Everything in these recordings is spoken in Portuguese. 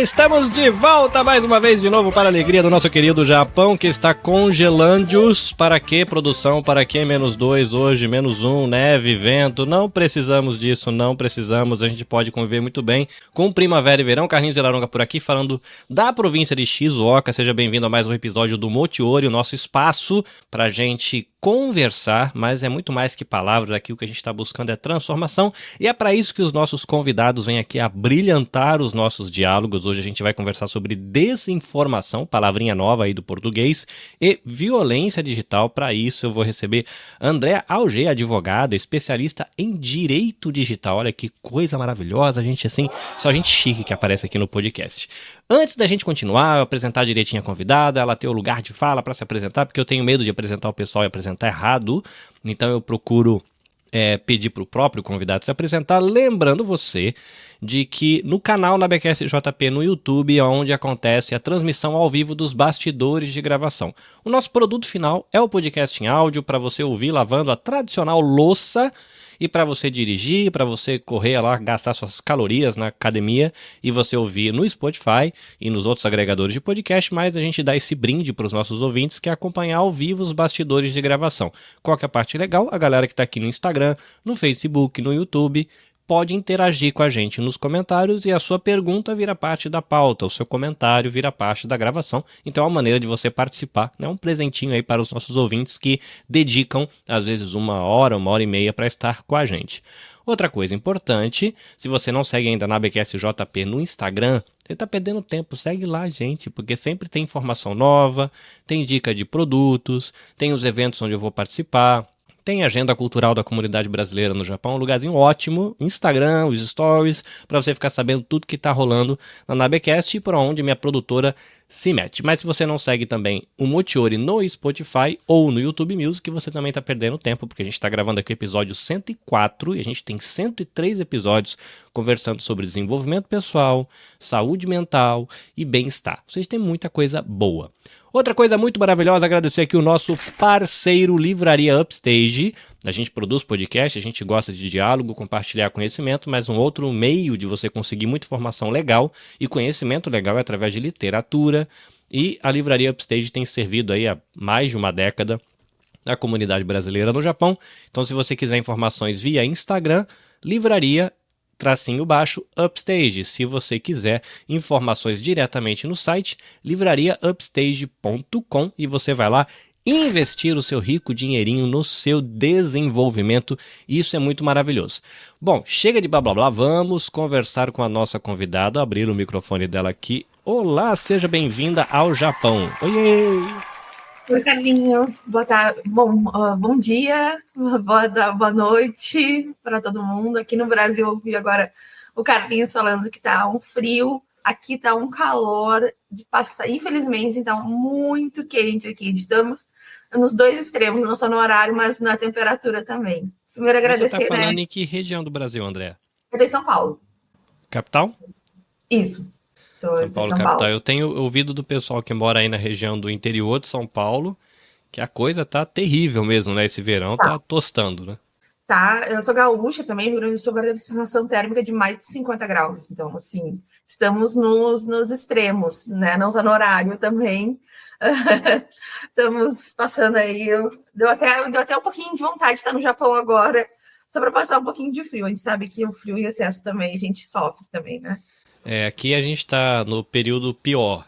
Estamos de volta mais uma vez de novo para a alegria do nosso querido Japão, que está congelando-os. Para que produção? Para que -2 hoje, -1, neve, vento? Não precisamos disso, não precisamos. A gente pode conviver muito bem com primavera e verão. Carlinhos de Laronga por aqui, falando da província de Shizuoka. Seja bem-vindo a mais um episódio do Mochiori, o nosso espaço para a gente conversar, mas é muito mais que palavras. Aqui o que a gente está buscando é transformação, e é para isso que os nossos convidados vêm aqui a brilhantar os nossos diálogos. Hoje a gente vai conversar sobre desinformação, palavrinha nova aí do português, e violência digital. Para isso eu vou receber Andréa Alger, advogada, especialista em direito digital. Olha que coisa maravilhosa, gente, assim, só gente chique que aparece aqui no podcast. Antes da gente continuar, eu apresentar direitinho a convidada, ela ter o lugar de fala para se apresentar, porque eu tenho medo de apresentar o pessoal e apresentar errado, então eu procuro pedir para o próprio convidado se apresentar, lembrando você de que no canal Nabecast JP no YouTube é onde acontece a transmissão ao vivo dos bastidores de gravação. O nosso produto final é o podcast em áudio para você ouvir lavando a tradicional louça, e para você dirigir, para você correr lá, gastar suas calorias na academia e você ouvir no Spotify e nos outros agregadores de podcast, mas a gente dá esse brinde para os nossos ouvintes, que é acompanhar ao vivo os bastidores de gravação. Qual que é a parte legal? A galera que está aqui no Instagram, no Facebook, no YouTube, pode interagir com a gente nos comentários e a sua pergunta vira parte da pauta, o seu comentário vira parte da gravação. Então é uma maneira de você participar, né? Um presentinho aí para os nossos ouvintes que dedicam, às vezes, 1 hora, 1 hora e meia para estar com a gente. Outra coisa importante, se você não segue ainda Nabecast JP no Instagram, você está perdendo tempo, segue lá, gente, porque sempre tem informação nova, tem dica de produtos, tem os eventos onde eu vou participar, tem a agenda cultural da comunidade brasileira no Japão, um lugarzinho ótimo, Instagram, os stories, para você ficar sabendo tudo que está rolando na Nabecast e por onde minha produtora se mete. Mas se você não segue também o Mochiori no Spotify ou no YouTube Music, você também está perdendo tempo, porque a gente está gravando aqui o episódio 104 e a gente tem 103 episódios conversando sobre desenvolvimento pessoal, saúde mental e bem-estar. Vocês têm muita coisa boa. Outra coisa muito maravilhosa, agradecer aqui o nosso parceiro Livraria Upstage. A gente produz podcast, a gente gosta de diálogo, compartilhar conhecimento, mas um outro meio de você conseguir muita informação legal e conhecimento legal é através de literatura. E a Livraria Upstage tem servido aí há mais de uma década a comunidade brasileira no Japão. Então, se você quiser informações via Instagram, livraria _upstage. Se você quiser informações diretamente no site, livrariaupstage.com, e você vai lá investir o seu rico dinheirinho no seu desenvolvimento. Isso é muito maravilhoso. Bom, chega de blá blá blá, vamos conversar com a nossa convidada, abrir o microfone dela aqui. Olá, seja bem-vinda ao Japão. Oiê! Oi, Carlinhos, bom dia, boa noite para todo mundo. Aqui no Brasil eu ouvi agora o Carlinhos falando que está um frio, aqui está um calor de passar, infelizmente está muito quente aqui. Estamos nos dois extremos, não só no horário, mas na temperatura também. Primeiro agradecer. Você está falando em que região do Brasil, André? Eu estou em São Paulo. Capital? Isso. São Paulo, capital. Eu tenho ouvido do pessoal que mora aí na região do interior de São Paulo que a coisa tá terrível mesmo, né? Esse verão tá tostando, né? Tá, eu sou gaúcha também, Rio Grande do Sul agora teve sensação térmica de mais de 50 graus. Então, assim, estamos nos extremos, né? Não só no horário também. Estamos passando aí. Deu até um pouquinho de vontade de estar no Japão agora, só para passar um pouquinho de frio. A gente sabe que o frio em excesso também, a gente sofre também, né? Aqui a gente está no período pior,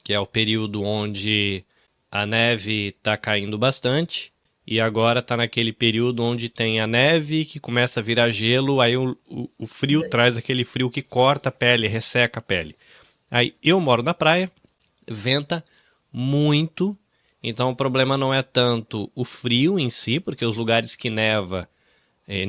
que é o período onde a neve está caindo bastante, e agora está naquele período onde tem a neve que começa a virar gelo, aí o frio traz aquele frio que corta a pele, resseca a pele. Aí eu moro na praia, venta muito, então o problema não é tanto o frio em si, porque os lugares que neva,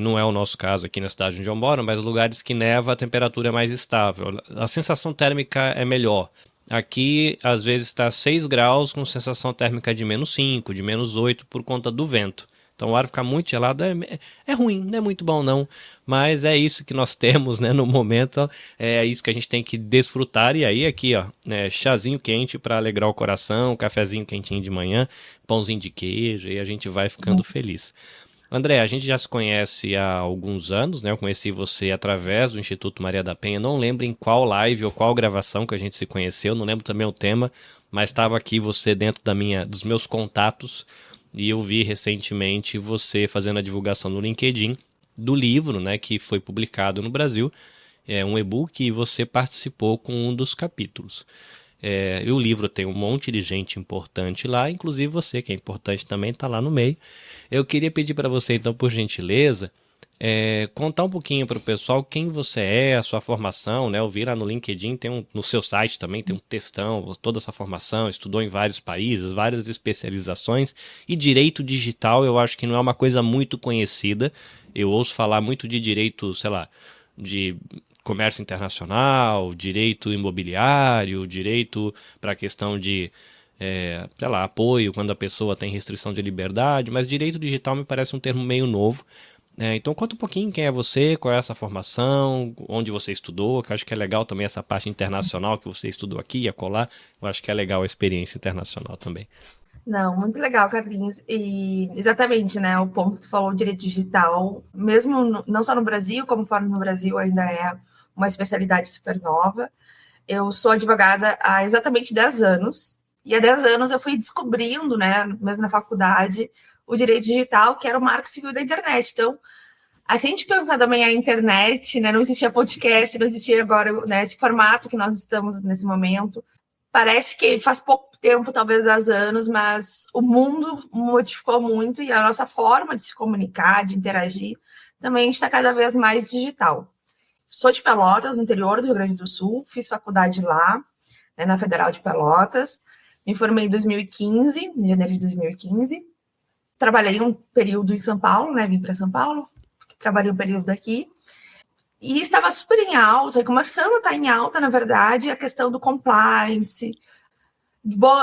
não é o nosso caso aqui na cidade onde eu moro, mas lugares que neva a temperatura é mais estável. A sensação térmica é melhor. Aqui, às vezes, está 6 graus com sensação térmica de -5, de -8 por conta do vento. Então o ar ficar muito gelado é ruim, não é muito bom não, mas é isso que nós temos, né, no momento, é isso que a gente tem que desfrutar. E aí aqui, ó, chazinho quente para alegrar o coração, cafezinho quentinho de manhã, pãozinho de queijo, e a gente vai ficando feliz. André, a gente já se conhece há alguns anos, né? Eu conheci você através do Instituto Maria da Penha. Não lembro em qual live ou qual gravação que a gente se conheceu, não lembro também o tema, mas estava aqui você dentro dos meus contatos e eu vi recentemente você fazendo a divulgação no LinkedIn do livro, né, que foi publicado no Brasil. É um e-book e você participou com um dos capítulos. E o livro tem um monte de gente importante lá, inclusive você, que é importante também, está lá no meio. Eu queria pedir para você, então, por gentileza, contar um pouquinho para o pessoal quem você é, a sua formação, né? Eu vi lá no LinkedIn, no seu site também tem um textão, toda essa formação, estudou em vários países, várias especializações, e direito digital eu acho que não é uma coisa muito conhecida. Eu ouço falar muito de direito, sei lá, de comércio internacional, direito imobiliário, direito para a questão de, sei lá, apoio quando a pessoa tem restrição de liberdade, mas direito digital me parece um termo meio novo. Então conta um pouquinho quem é você, qual é essa formação, onde você estudou, que eu acho que é legal também essa parte internacional que você estudou aqui e acolá, eu acho que é legal a experiência internacional também. Não, muito legal, Carlinhos. E exatamente, né? O ponto que tu falou, direito digital, mesmo não só no Brasil, como fora no Brasil, ainda é uma especialidade super nova. Eu sou advogada há exatamente 10 anos, e há 10 anos eu fui descobrindo, né, mesmo na faculdade, o direito digital, que era o marco civil da internet. Então, se a gente pensar também a internet, né, não existia podcast, não existia agora, né, esse formato que nós estamos nesse momento. Parece que faz pouco tempo, talvez 10 anos, mas o mundo modificou muito e a nossa forma de se comunicar, de interagir, também está cada vez mais digital. Sou de Pelotas, no interior do Rio Grande do Sul, fiz faculdade lá, né, na Federal de Pelotas, me formei em 2015, em janeiro de 2015, trabalhei um período em São Paulo, né, vim para São Paulo, trabalhei um período aqui, e estava super em alta, começando a estar em alta, na verdade, a questão do compliance,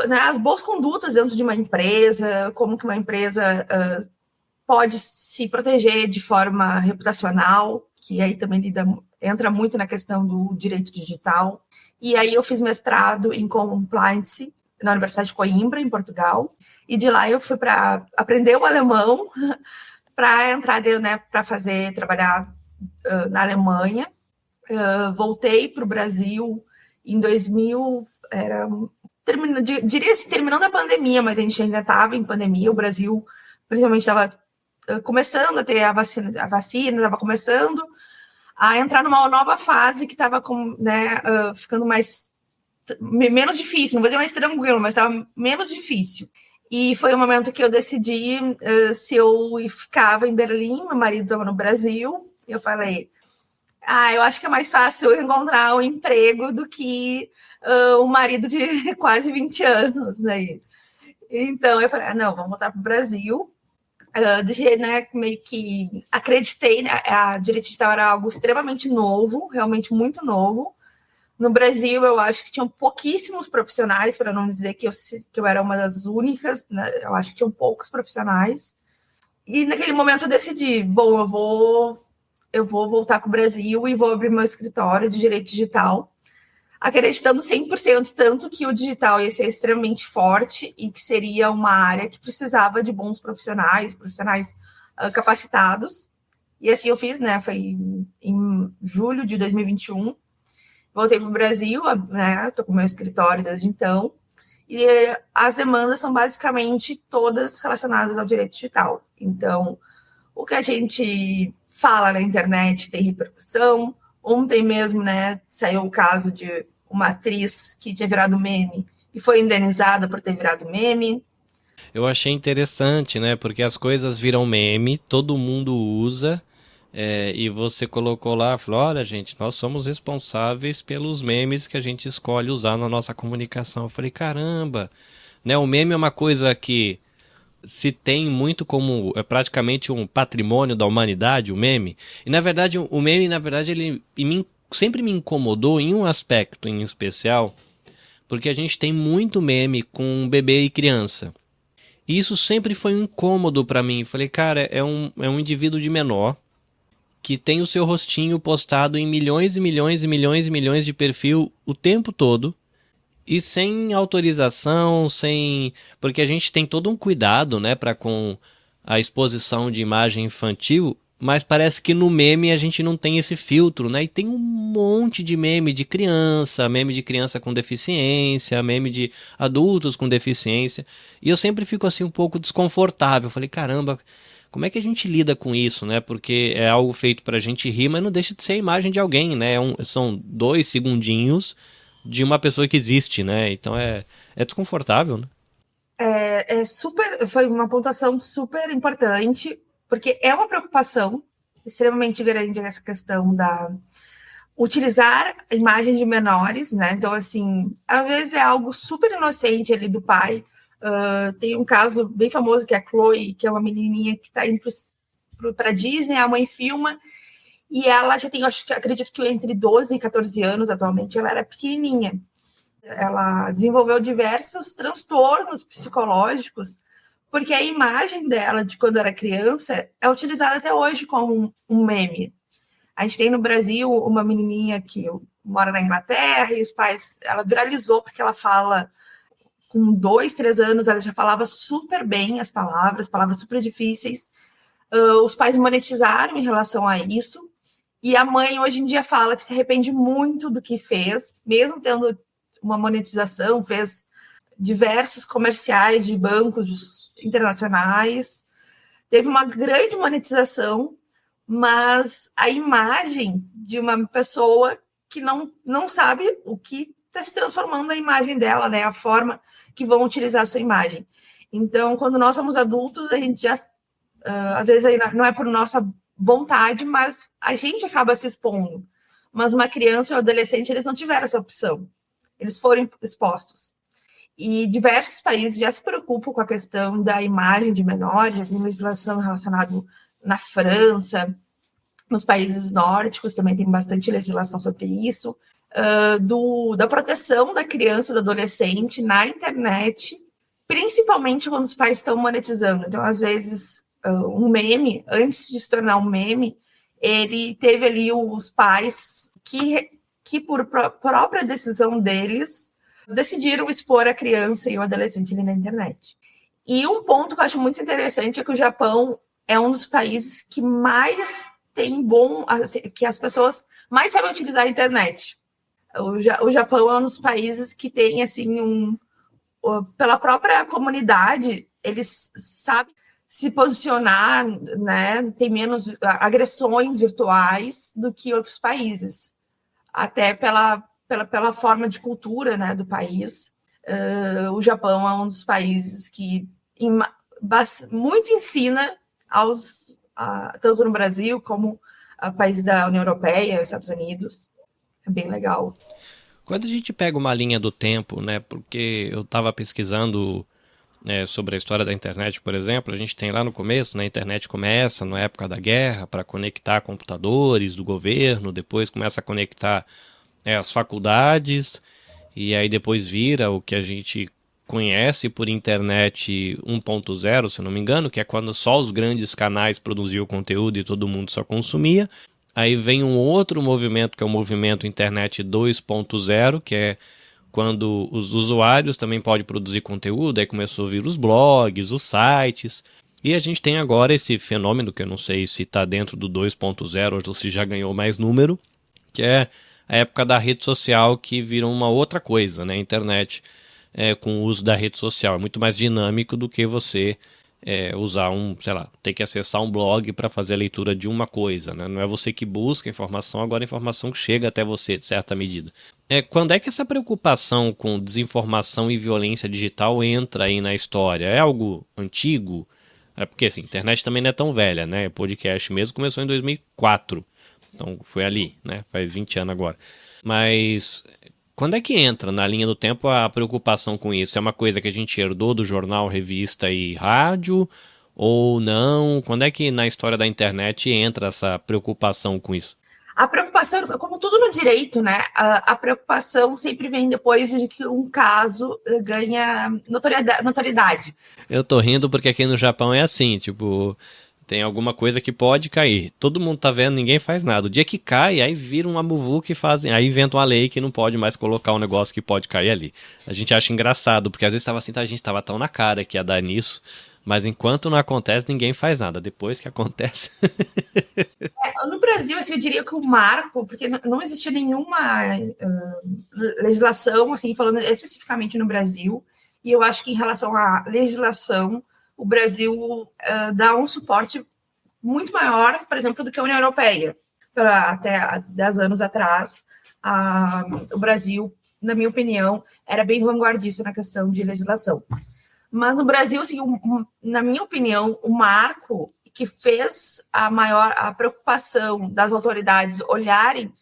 né, as boas condutas dentro de uma empresa, como que uma empresa pode se proteger de forma reputacional, que aí também entra muito na questão do direito digital. E aí eu fiz mestrado em compliance na Universidade de Coimbra, em Portugal, e de lá eu fui para aprender o alemão, para entrar, né, para trabalhar na Alemanha. Voltei para o Brasil em 2000, diria assim, terminando a pandemia, mas a gente ainda estava em pandemia, o Brasil principalmente estava começando a ter a vacina estava começando a entrar numa nova fase que estava né, ficando menos difícil, não vou dizer mais tranquilo, mas estava menos difícil. E foi o momento que eu decidi se eu ficava em Berlim, meu marido estava no Brasil, e eu falei, eu acho que é mais fácil eu encontrar um emprego do que um marido de quase 20 anos, né? Então eu falei, não, vamos voltar para o Brasil. Né, meio que acreditei, né, a direito digital era algo extremamente novo, realmente muito novo. No Brasil, eu acho que tinham pouquíssimos profissionais, para não dizer que eu era uma das únicas, né, eu acho que tinham poucos profissionais. E naquele momento eu decidi, bom, eu vou voltar para o Brasil e vou abrir meu escritório de direito digital, acreditando 100%, tanto que o digital ia ser extremamente forte e que seria uma área que precisava de bons profissionais capacitados. E assim eu fiz, né? Foi em julho de 2021. Voltei para o Brasil, né? Estou com o meu escritório desde então. E as demandas são basicamente todas relacionadas ao direito digital. Então, o que a gente fala na internet tem repercussão. Ontem mesmo, né, saiu o caso de uma atriz que tinha virado meme e foi indenizada por ter virado meme. Eu achei interessante, né, porque as coisas viram meme, todo mundo usa, e você colocou lá, falou, olha gente, nós somos responsáveis pelos memes que a gente escolhe usar na nossa comunicação. Eu falei, caramba, né, o meme é uma coisa que se tem muito como, é praticamente um patrimônio da humanidade, o meme. E na verdade, o meme, na verdade, ele sempre me incomodou em um aspecto em especial, porque a gente tem muito meme com bebê e criança. E isso sempre foi um incômodo pra mim. Falei, cara, é um indivíduo de menor, que tem o seu rostinho postado em milhões e milhões e milhões e milhões de perfil o tempo todo, e sem autorização, porque a gente tem todo um cuidado, né, para com a exposição de imagem infantil, mas parece que no meme a gente não tem esse filtro, né? E tem um monte de meme de criança com deficiência, meme de adultos com deficiência. E eu sempre fico assim um pouco desconfortável. Falei, caramba, como é que a gente lida com isso, né? Porque é algo feito pra gente rir, mas não deixa de ser a imagem de alguém, né? São 2 segundinhos de uma pessoa que existe, né? Então é desconfortável, né? Foi uma pontuação super importante, porque é uma preocupação extremamente grande essa questão da utilizar a imagem de menores, né? Então, assim, às vezes é algo super inocente ali do pai. Tem um caso bem famoso que é a Chloe, que é uma menininha que está indo para Disney, a mãe filma, e ela já tem, acredito que entre 12 e 14 anos atualmente, ela era pequenininha. Ela desenvolveu diversos transtornos psicológicos, porque a imagem dela de quando era criança é utilizada até hoje como um meme. A gente tem no Brasil uma menininha que mora na Inglaterra e os pais, ela viralizou porque ela fala, com 2, 3 anos, ela já falava super bem as palavras super difíceis. Os pais monetizaram em relação a isso, e a mãe hoje em dia fala que se arrepende muito do que fez, mesmo tendo uma monetização, fez diversos comerciais de bancos internacionais, teve uma grande monetização, mas a imagem de uma pessoa que não sabe o que está se transformando a imagem dela, né? A forma que vão utilizar a sua imagem. Então, quando nós somos adultos, a gente já, às vezes, não é por nossa vontade, mas a gente acaba se expondo. Mas uma criança ou adolescente, eles não tiveram essa opção. Eles foram expostos. E diversos países já se preocupam com a questão da imagem de menores, já tem legislação relacionada na França, nos países nórdicos também tem bastante legislação sobre isso, da proteção da criança e do adolescente na internet, principalmente quando os pais estão monetizando. Então, às vezes, um meme, antes de se tornar um meme, ele teve ali os pais que por própria decisão deles, decidiram expor a criança e o adolescente ali na internet. E um ponto que eu acho muito interessante é que o Japão é um dos países que mais tem que as pessoas mais sabem utilizar a internet. O Japão é um dos países que tem, assim, pela própria comunidade, eles sabem se posicionar, né? Tem menos agressões virtuais do que outros países. Até pela forma de cultura, né, do país. O Japão é um dos países que muito ensina tanto no Brasil como a países da União Europeia, os Estados Unidos. É bem legal. Quando a gente pega uma linha do tempo, né, porque eu estava pesquisando sobre a história da internet, por exemplo, a gente tem lá no começo, né, a internet começa na época da guerra para conectar computadores do governo, depois começa a conectar as faculdades, e aí depois vira o que a gente conhece por internet 1.0, se eu não me engano, que é quando só os grandes canais produziam conteúdo e todo mundo só consumia. Aí vem um outro movimento, que é o movimento internet 2.0, que é quando os usuários também podem produzir conteúdo, aí começou a vir os blogs, os sites, e a gente tem agora esse fenômeno, que eu não sei se está dentro do 2.0 ou se já ganhou mais número, que é a época da rede social, que virou uma outra coisa, né? A internet, com o uso da rede social, é muito mais dinâmico do que você usar ter que acessar um blog para fazer a leitura de uma coisa, né? Não é você que busca a informação, agora a informação chega até você, de certa medida. Quando é que essa preocupação com desinformação e violência digital entra aí na história? É algo antigo? Porque assim, a internet também não é tão velha, né? O podcast mesmo começou em 2004. Então foi ali, né? Faz 20 anos agora. Mas quando é que entra na linha do tempo a preocupação com isso? É uma coisa que a gente herdou do jornal, revista e rádio? Ou não? Quando é que na história da internet entra essa preocupação com isso? A preocupação, como tudo no direito, né? A preocupação sempre vem depois de que um caso ganha notoriedade. Eu tô rindo porque aqui no Japão é assim, tipo, tem alguma coisa que pode cair. Todo mundo tá vendo, ninguém faz nada. O dia que cai, aí vira uma muvuca e fazem. Aí inventam uma lei que não pode mais colocar um negócio que pode cair ali. A gente acha engraçado, porque às vezes tava assim, a gente tava tão na cara que ia dar nisso. Mas enquanto não acontece, ninguém faz nada. Depois que acontece... No Brasil, assim, eu diria que o marco, porque não existia nenhuma legislação, assim, falando especificamente no Brasil, e eu acho que em relação à legislação, o Brasil dá um suporte muito maior, por exemplo, do que a União Europeia. Até 10 anos atrás, o Brasil, na minha opinião, era bem vanguardista na questão de legislação. Mas no Brasil, assim, na minha opinião, o marco que fez a preocupação das autoridades olharem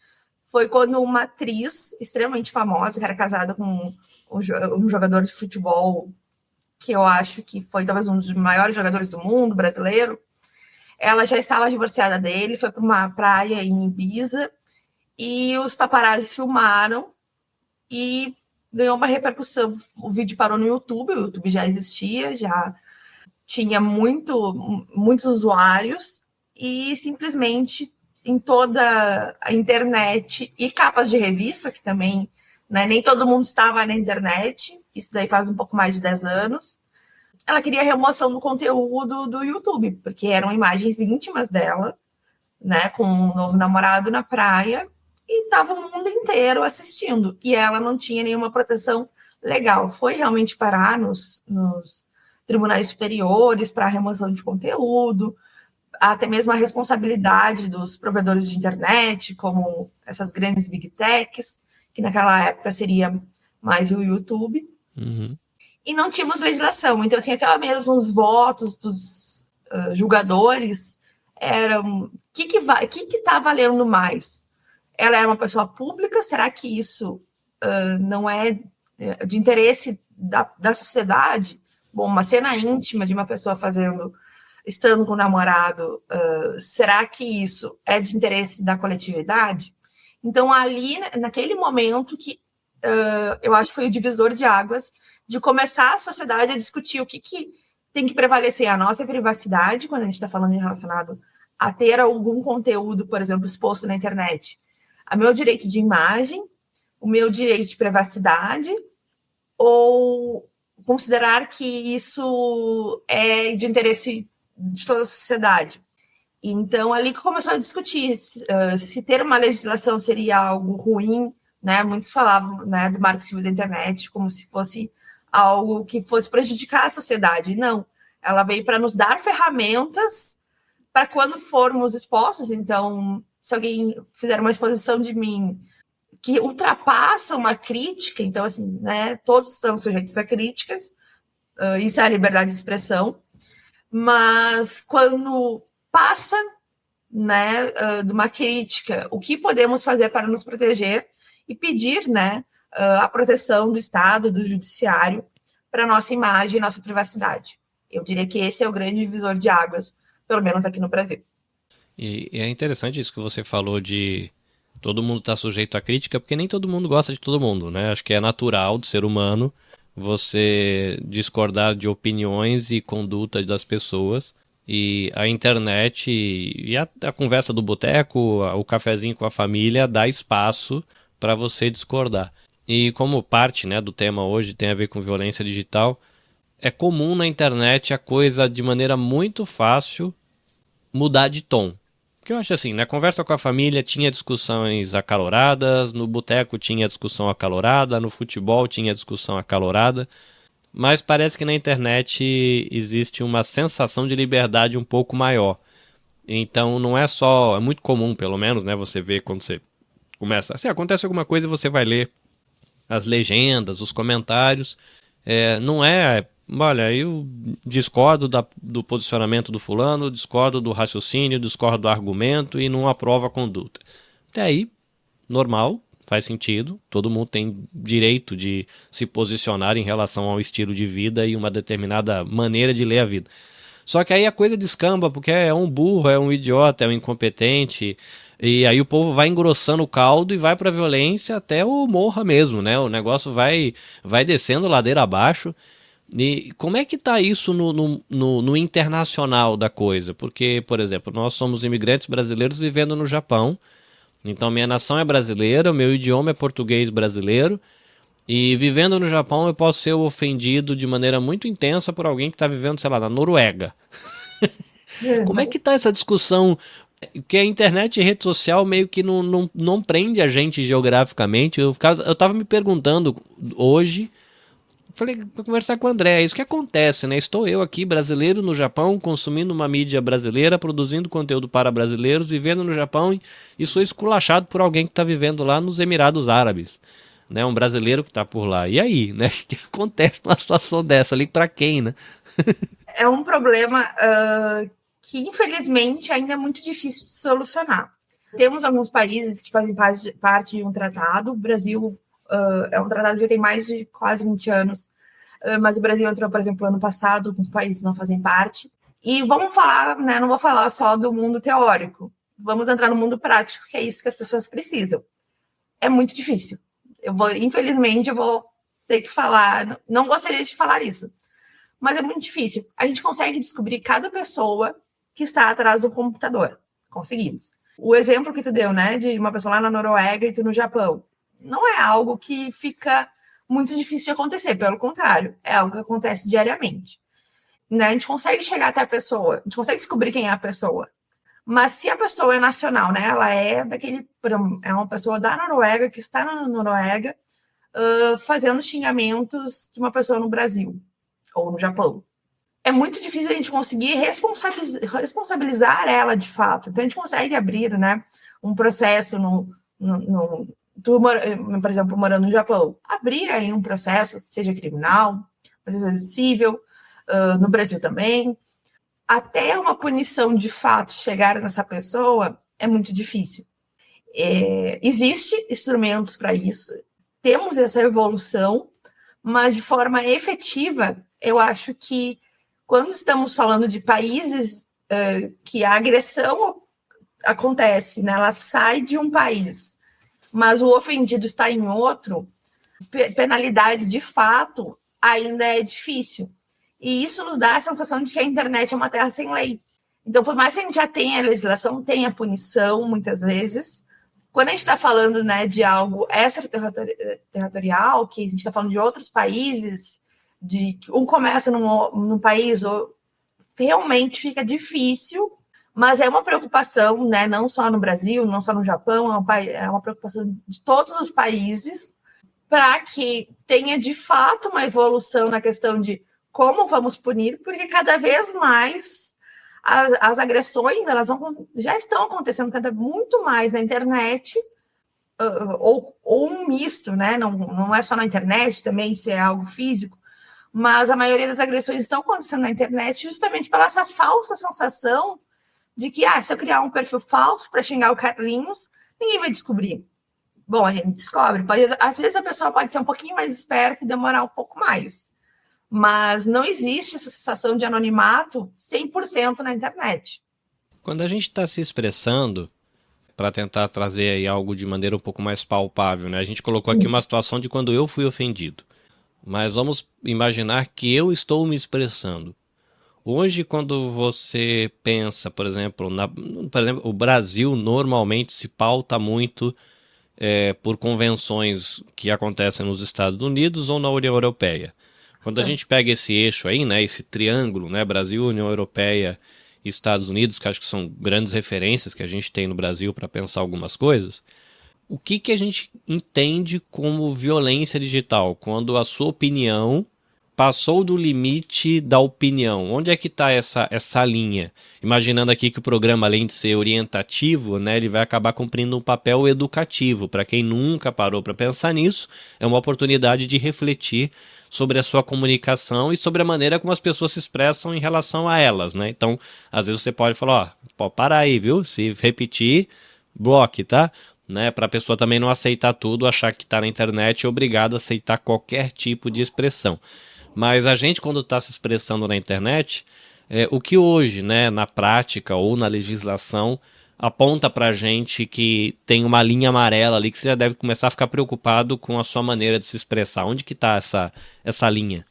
foi quando uma atriz extremamente famosa, que era casada com um jogador de futebol, que eu acho que foi talvez um dos maiores jogadores do mundo, brasileiro, ela já estava divorciada dele, foi para uma praia em Ibiza, e os paparazzi filmaram e ganhou uma repercussão. O vídeo parou no YouTube, o YouTube já existia, já tinha muitos usuários, e simplesmente em toda a internet e capas de revista, que também, né, nem todo mundo estava na internet, isso daí faz um pouco mais de 10 anos, ela queria a remoção do conteúdo do YouTube, porque eram imagens íntimas dela, né, com um novo namorado na praia, e estava o mundo inteiro assistindo, e ela não tinha nenhuma proteção legal. Foi realmente parar nos tribunais superiores para a remoção de conteúdo, até mesmo a responsabilidade dos provedores de internet, como essas grandes big techs, que naquela época seria mais o YouTube. Uhum. E não tínhamos legislação. Então, assim, até mesmo os votos dos julgadores eram... O que está valendo mais? Ela é uma pessoa pública? Será que isso não é de interesse da sociedade? Bom, uma cena íntima de uma pessoa estando com o namorado, será que isso é de interesse da coletividade? Então, ali, naquele momento que eu acho que foi o divisor de águas de começar a sociedade a discutir o que tem que prevalecer, a nossa privacidade, quando a gente está falando relacionado a ter algum conteúdo, por exemplo, exposto na internet, o meu direito de imagem, o meu direito de privacidade, ou considerar que isso é de interesse de toda a sociedade. Então, ali que começou a discutir se ter uma legislação seria algo ruim, né? Muitos falavam, né, do Marco Civil da Internet como se fosse algo que fosse prejudicar a sociedade. Não, ela veio para nos dar ferramentas para quando formos expostos. Então, se alguém fizer uma exposição de mim que ultrapassa uma crítica, então, assim, né, todos são sujeitos a críticas, isso é a liberdade de expressão, mas quando passa, né, de uma crítica, o que podemos fazer para nos proteger e pedir, né, a proteção do Estado, do Judiciário, para a nossa imagem e nossa privacidade. Eu diria que esse é o grande divisor de águas, pelo menos aqui no Brasil. E é interessante isso que você falou de todo mundo estar sujeito à crítica, porque nem todo mundo gosta de todo mundo, né? Acho que é natural do ser humano você discordar de opiniões e conduta das pessoas. E a internet e a conversa do boteco, o cafezinho com a família, dá espaço para você discordar. E como parte, né, do tema hoje tem a ver com violência digital, é comum na internet a coisa de maneira muito fácil mudar de tom. Porque eu acho assim, na conversa com a família tinha discussões acaloradas, no boteco tinha discussão acalorada, no futebol tinha discussão acalorada, mas parece que na internet existe uma sensação de liberdade um pouco maior. Então não é só, é muito comum pelo menos, né, você vê quando você começa, se acontece alguma coisa você vai ler as legendas, os comentários, não é, olha, eu discordo do posicionamento do fulano, discordo do raciocínio, discordo do argumento e não aprovo a conduta. Até aí, normal, faz sentido, todo mundo tem direito de se posicionar em relação ao estilo de vida e uma determinada maneira de ler a vida. Só que aí a coisa descamba, porque é um burro, é um idiota, é um incompetente, e aí o povo vai engrossando o caldo e vai pra violência até o morra mesmo, né? O negócio vai descendo ladeira abaixo. E como é que tá isso no internacional da coisa? Porque, por exemplo, nós somos imigrantes brasileiros vivendo no Japão, então minha nação é brasileira, o meu idioma é português brasileiro, E vivendo no Japão eu posso ser ofendido de maneira muito intensa por alguém que está vivendo, sei lá, na Noruega. Como é que tá essa discussão? Que a internet e rede social meio que não prende a gente geograficamente. Eu tava me perguntando hoje, falei, vou conversar com o André, é isso que acontece, né? Estou eu aqui, brasileiro no Japão, consumindo uma mídia brasileira, produzindo conteúdo para brasileiros, vivendo no Japão e sou esculachado por alguém que está vivendo lá nos Emirados Árabes. Né, um brasileiro que está por lá. E aí, né? O que acontece numa situação dessa ali para quem, né? É um problema que, infelizmente, ainda é muito difícil de solucionar. Temos alguns países que fazem parte de um tratado. O Brasil é um tratado que já tem mais de quase 20 anos, mas o Brasil entrou, por exemplo, ano passado, alguns países não fazem parte. E vamos falar, né, não vou falar só do mundo teórico, vamos entrar no mundo prático, que é isso que as pessoas precisam. É muito difícil. Infelizmente, eu vou ter que falar, não gostaria de falar isso, mas é muito difícil. A gente consegue descobrir cada pessoa que está atrás do computador. Conseguimos. O exemplo que tu deu, né, de uma pessoa lá na Noruega e tu no Japão, não é algo que fica muito difícil de acontecer, pelo contrário, é algo que acontece diariamente. Né? A gente consegue chegar até a pessoa, a gente consegue descobrir quem é a pessoa. Mas se a pessoa é nacional, né, ela é uma pessoa da Noruega que está na Noruega fazendo xingamentos de uma pessoa no Brasil ou no Japão. É muito difícil a gente conseguir responsabilizar ela de fato. Então, a gente consegue abrir, né, um processo por exemplo, morando no Japão, abrir aí um processo, seja criminal, às vezes civil, no Brasil também. Até uma punição de fato chegar nessa pessoa é muito difícil. Existem instrumentos para isso, temos essa evolução, mas de forma efetiva, eu acho que quando estamos falando de países que a agressão acontece, né, ela sai de um país, mas o ofendido está em outro, penalidade de fato ainda é difícil. E isso nos dá a sensação de que a internet é uma terra sem lei. Então, por mais que a gente já tenha a legislação, tenha punição, muitas vezes, quando a gente está falando, né, de algo extraterritorial, que a gente está falando de outros países, de um começa num país, ou realmente fica difícil, mas é uma preocupação, né, não só no Brasil, não só no Japão, é uma preocupação de todos os países, para que tenha de fato uma evolução na questão de como vamos punir, porque cada vez mais as agressões já estão acontecendo muito mais na internet, ou um misto, né? Não é só na internet também, se é algo físico, mas a maioria das agressões estão acontecendo na internet justamente pela essa falsa sensação de que, se eu criar um perfil falso para xingar o Carlinhos, ninguém vai descobrir. Bom, a gente descobre. Às vezes a pessoa pode ser um pouquinho mais esperta e demorar um pouco mais. Mas não existe essa sensação de anonimato 100% na internet. Quando a gente está se expressando, para tentar trazer aí algo de maneira um pouco mais palpável, né? A gente colocou aqui uma situação de quando eu fui ofendido. Mas vamos imaginar que eu estou me expressando. Hoje, quando você pensa, por exemplo, o Brasil normalmente se pauta muito por convenções que acontecem nos Estados Unidos ou na União Europeia. Quando a gente pega esse eixo aí, né, esse triângulo, né, Brasil, União Europeia e Estados Unidos, que acho que são grandes referências que a gente tem no Brasil para pensar algumas coisas, o que a gente entende como violência digital? Quando a sua opinião passou do limite da opinião. Onde é que está essa linha? Imaginando aqui que o programa, além de ser orientativo, né, ele vai acabar cumprindo um papel educativo. Para quem nunca parou para pensar nisso, é uma oportunidade de refletir sobre a sua comunicação e sobre a maneira como as pessoas se expressam em relação a elas, né? Então, às vezes você pode falar, pode parar aí, viu? Se repetir, bloque, tá? Né, para a pessoa também não aceitar tudo, achar que está na internet é obrigado a aceitar qualquer tipo de expressão. Mas a gente, quando está se expressando na internet, o que hoje, né, na prática ou na legislação, aponta para a gente que tem uma linha amarela ali que você já deve começar a ficar preocupado com a sua maneira de se expressar. Onde que está essa linha?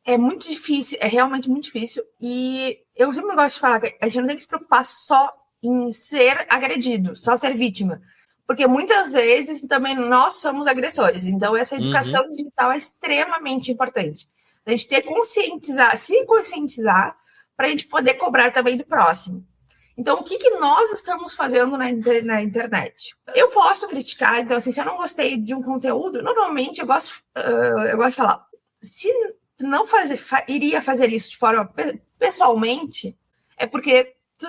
É muito difícil, é realmente muito difícil. E eu sempre gosto de falar que a gente não tem que se preocupar só em ser agredido, só ser vítima. Porque muitas vezes também nós somos agressores. Então, essa educação digital é extremamente importante. A gente ter se conscientizar para a gente poder cobrar também do próximo. Então, o que nós estamos fazendo na internet? Eu posso criticar, então, assim, se eu não gostei de um conteúdo, normalmente eu gosto de falar, se tu não iria fazer isso de forma pessoalmente, é porque tu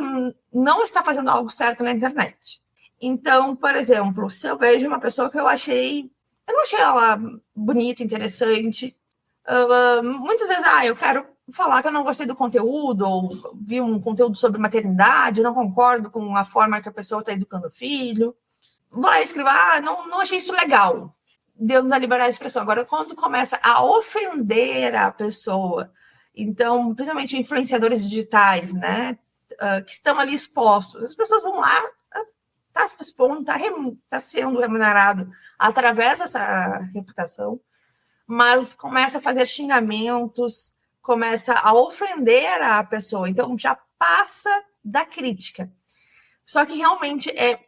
não está fazendo algo certo na internet. Então, por exemplo, se eu vejo uma pessoa que eu não achei ela bonita, interessante, muitas vezes, eu quero falar que eu não gostei do conteúdo, ou vi um conteúdo sobre maternidade, eu não concordo com a forma que a pessoa está educando o filho. Vou lá e escrevo, não achei isso legal. Deu da liberdade de expressão. Agora, quando começa a ofender a pessoa, então, principalmente influenciadores digitais, né, que estão ali expostos, as pessoas vão lá, está se expondo, está sendo remunerado através dessa reputação, mas começa a fazer xingamentos, começa a ofender a pessoa, então já passa da crítica. Só que realmente é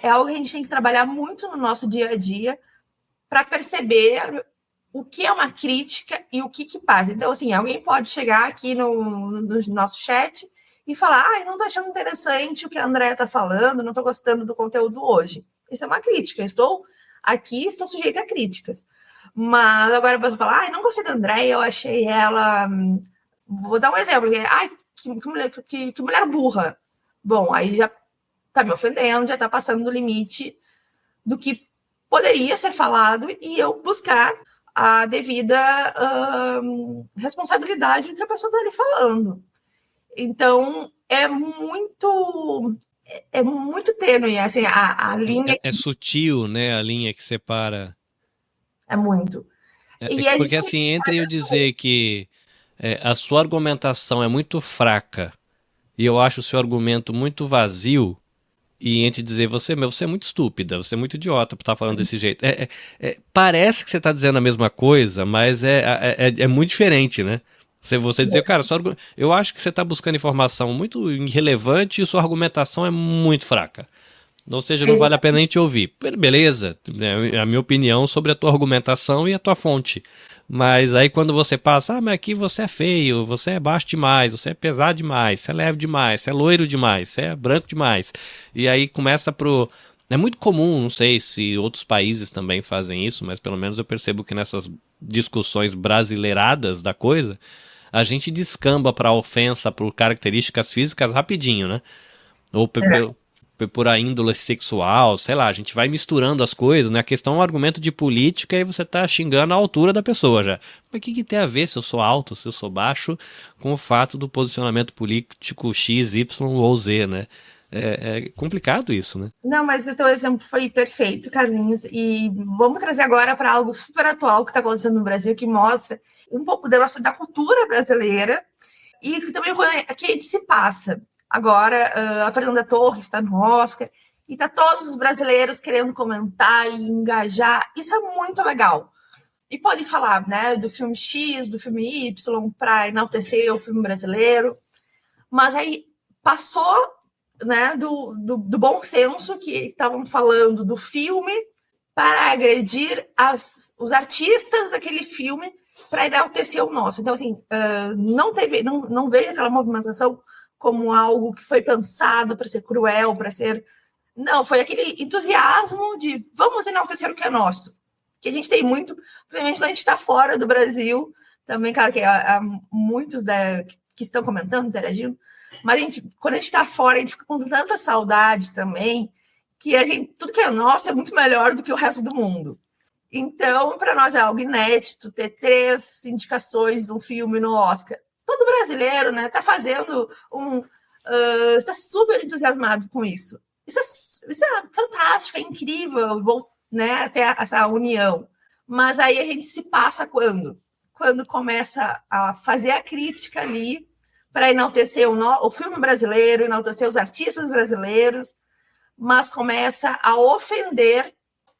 algo que a gente tem que trabalhar muito no nosso dia a dia para perceber o que é uma crítica e o que passa. Então, assim, alguém pode chegar aqui no nosso chat e falar, não estou achando interessante o que a Andréa está falando, não estou gostando do conteúdo hoje. Isso é uma crítica, estou sujeita a críticas. Mas agora a pessoa fala, não gostei da Andréia, eu achei ela... Vou dar um exemplo. Que mulher burra. Bom, aí já está me ofendendo, já está passando do limite do que poderia ser falado e eu buscar a devida responsabilidade do que a pessoa está ali falando. Então, é muito tênue, assim, a linha... É sutil, né, a linha que separa... É muito. Porque assim, entre eu dizer que a sua argumentação é muito fraca e eu acho o seu argumento muito vazio, e entre dizer, você é muito estúpida, você é muito idiota por estar falando desse jeito. Parece que você está dizendo a mesma coisa, mas é muito diferente, né? Você dizer, cara, eu acho que você está buscando informação muito irrelevante e sua argumentação é muito fraca. Ou seja, não vale a pena nem te ouvir. Beleza, é a minha opinião sobre a tua argumentação e a tua fonte. Mas aí quando você passa, mas aqui você é feio, você é baixo demais, você é pesado demais, você é leve demais, você é loiro demais, você é branco demais. E aí começa pro... É muito comum, não sei se outros países também fazem isso, mas pelo menos eu percebo que nessas discussões brasileiradas da coisa, a gente descamba pra ofensa por características físicas rapidinho, né? Ou por a índole sexual, sei lá, a gente vai misturando as coisas, né? A questão é um argumento de política e você tá xingando a altura da pessoa já. Mas o que tem a ver se eu sou alto, se eu sou baixo, com o fato do posicionamento político X, Y ou Z, né? É complicado isso, né? Não, mas o teu exemplo foi perfeito, Carlinhos, e vamos trazer agora para algo super atual que está acontecendo no Brasil, que mostra um pouco da cultura brasileira e também que a gente se passa. Agora, a Fernanda Torres está no Oscar e tá todos os brasileiros querendo comentar e engajar. Isso é muito legal. E podem falar, né, do filme X, do filme Y, para enaltecer o filme brasileiro. Mas aí passou, né, do bom senso que estavam falando do filme para agredir os artistas daquele filme para enaltecer o nosso. Então, assim, não veio aquela movimentação como algo que foi pensado para ser cruel, para ser... Não, foi aquele entusiasmo de vamos enaltecer o que é nosso. Que a gente tem muito, principalmente quando a gente está fora do Brasil, também, claro que há muitos que estão comentando, interagindo, mas quando a gente está fora, a gente fica com tanta saudade também, que tudo que é nosso é muito melhor do que o resto do mundo. Então, para nós é algo inédito ter 3 indicações de um filme no Oscar. Todo brasileiro, né, está fazendo está super entusiasmado com isso. Isso é fantástico, é incrível, né, ter essa união. Mas aí a gente se passa quando começa a fazer a crítica ali para enaltecer o filme brasileiro, enaltecer os artistas brasileiros, mas começa a ofender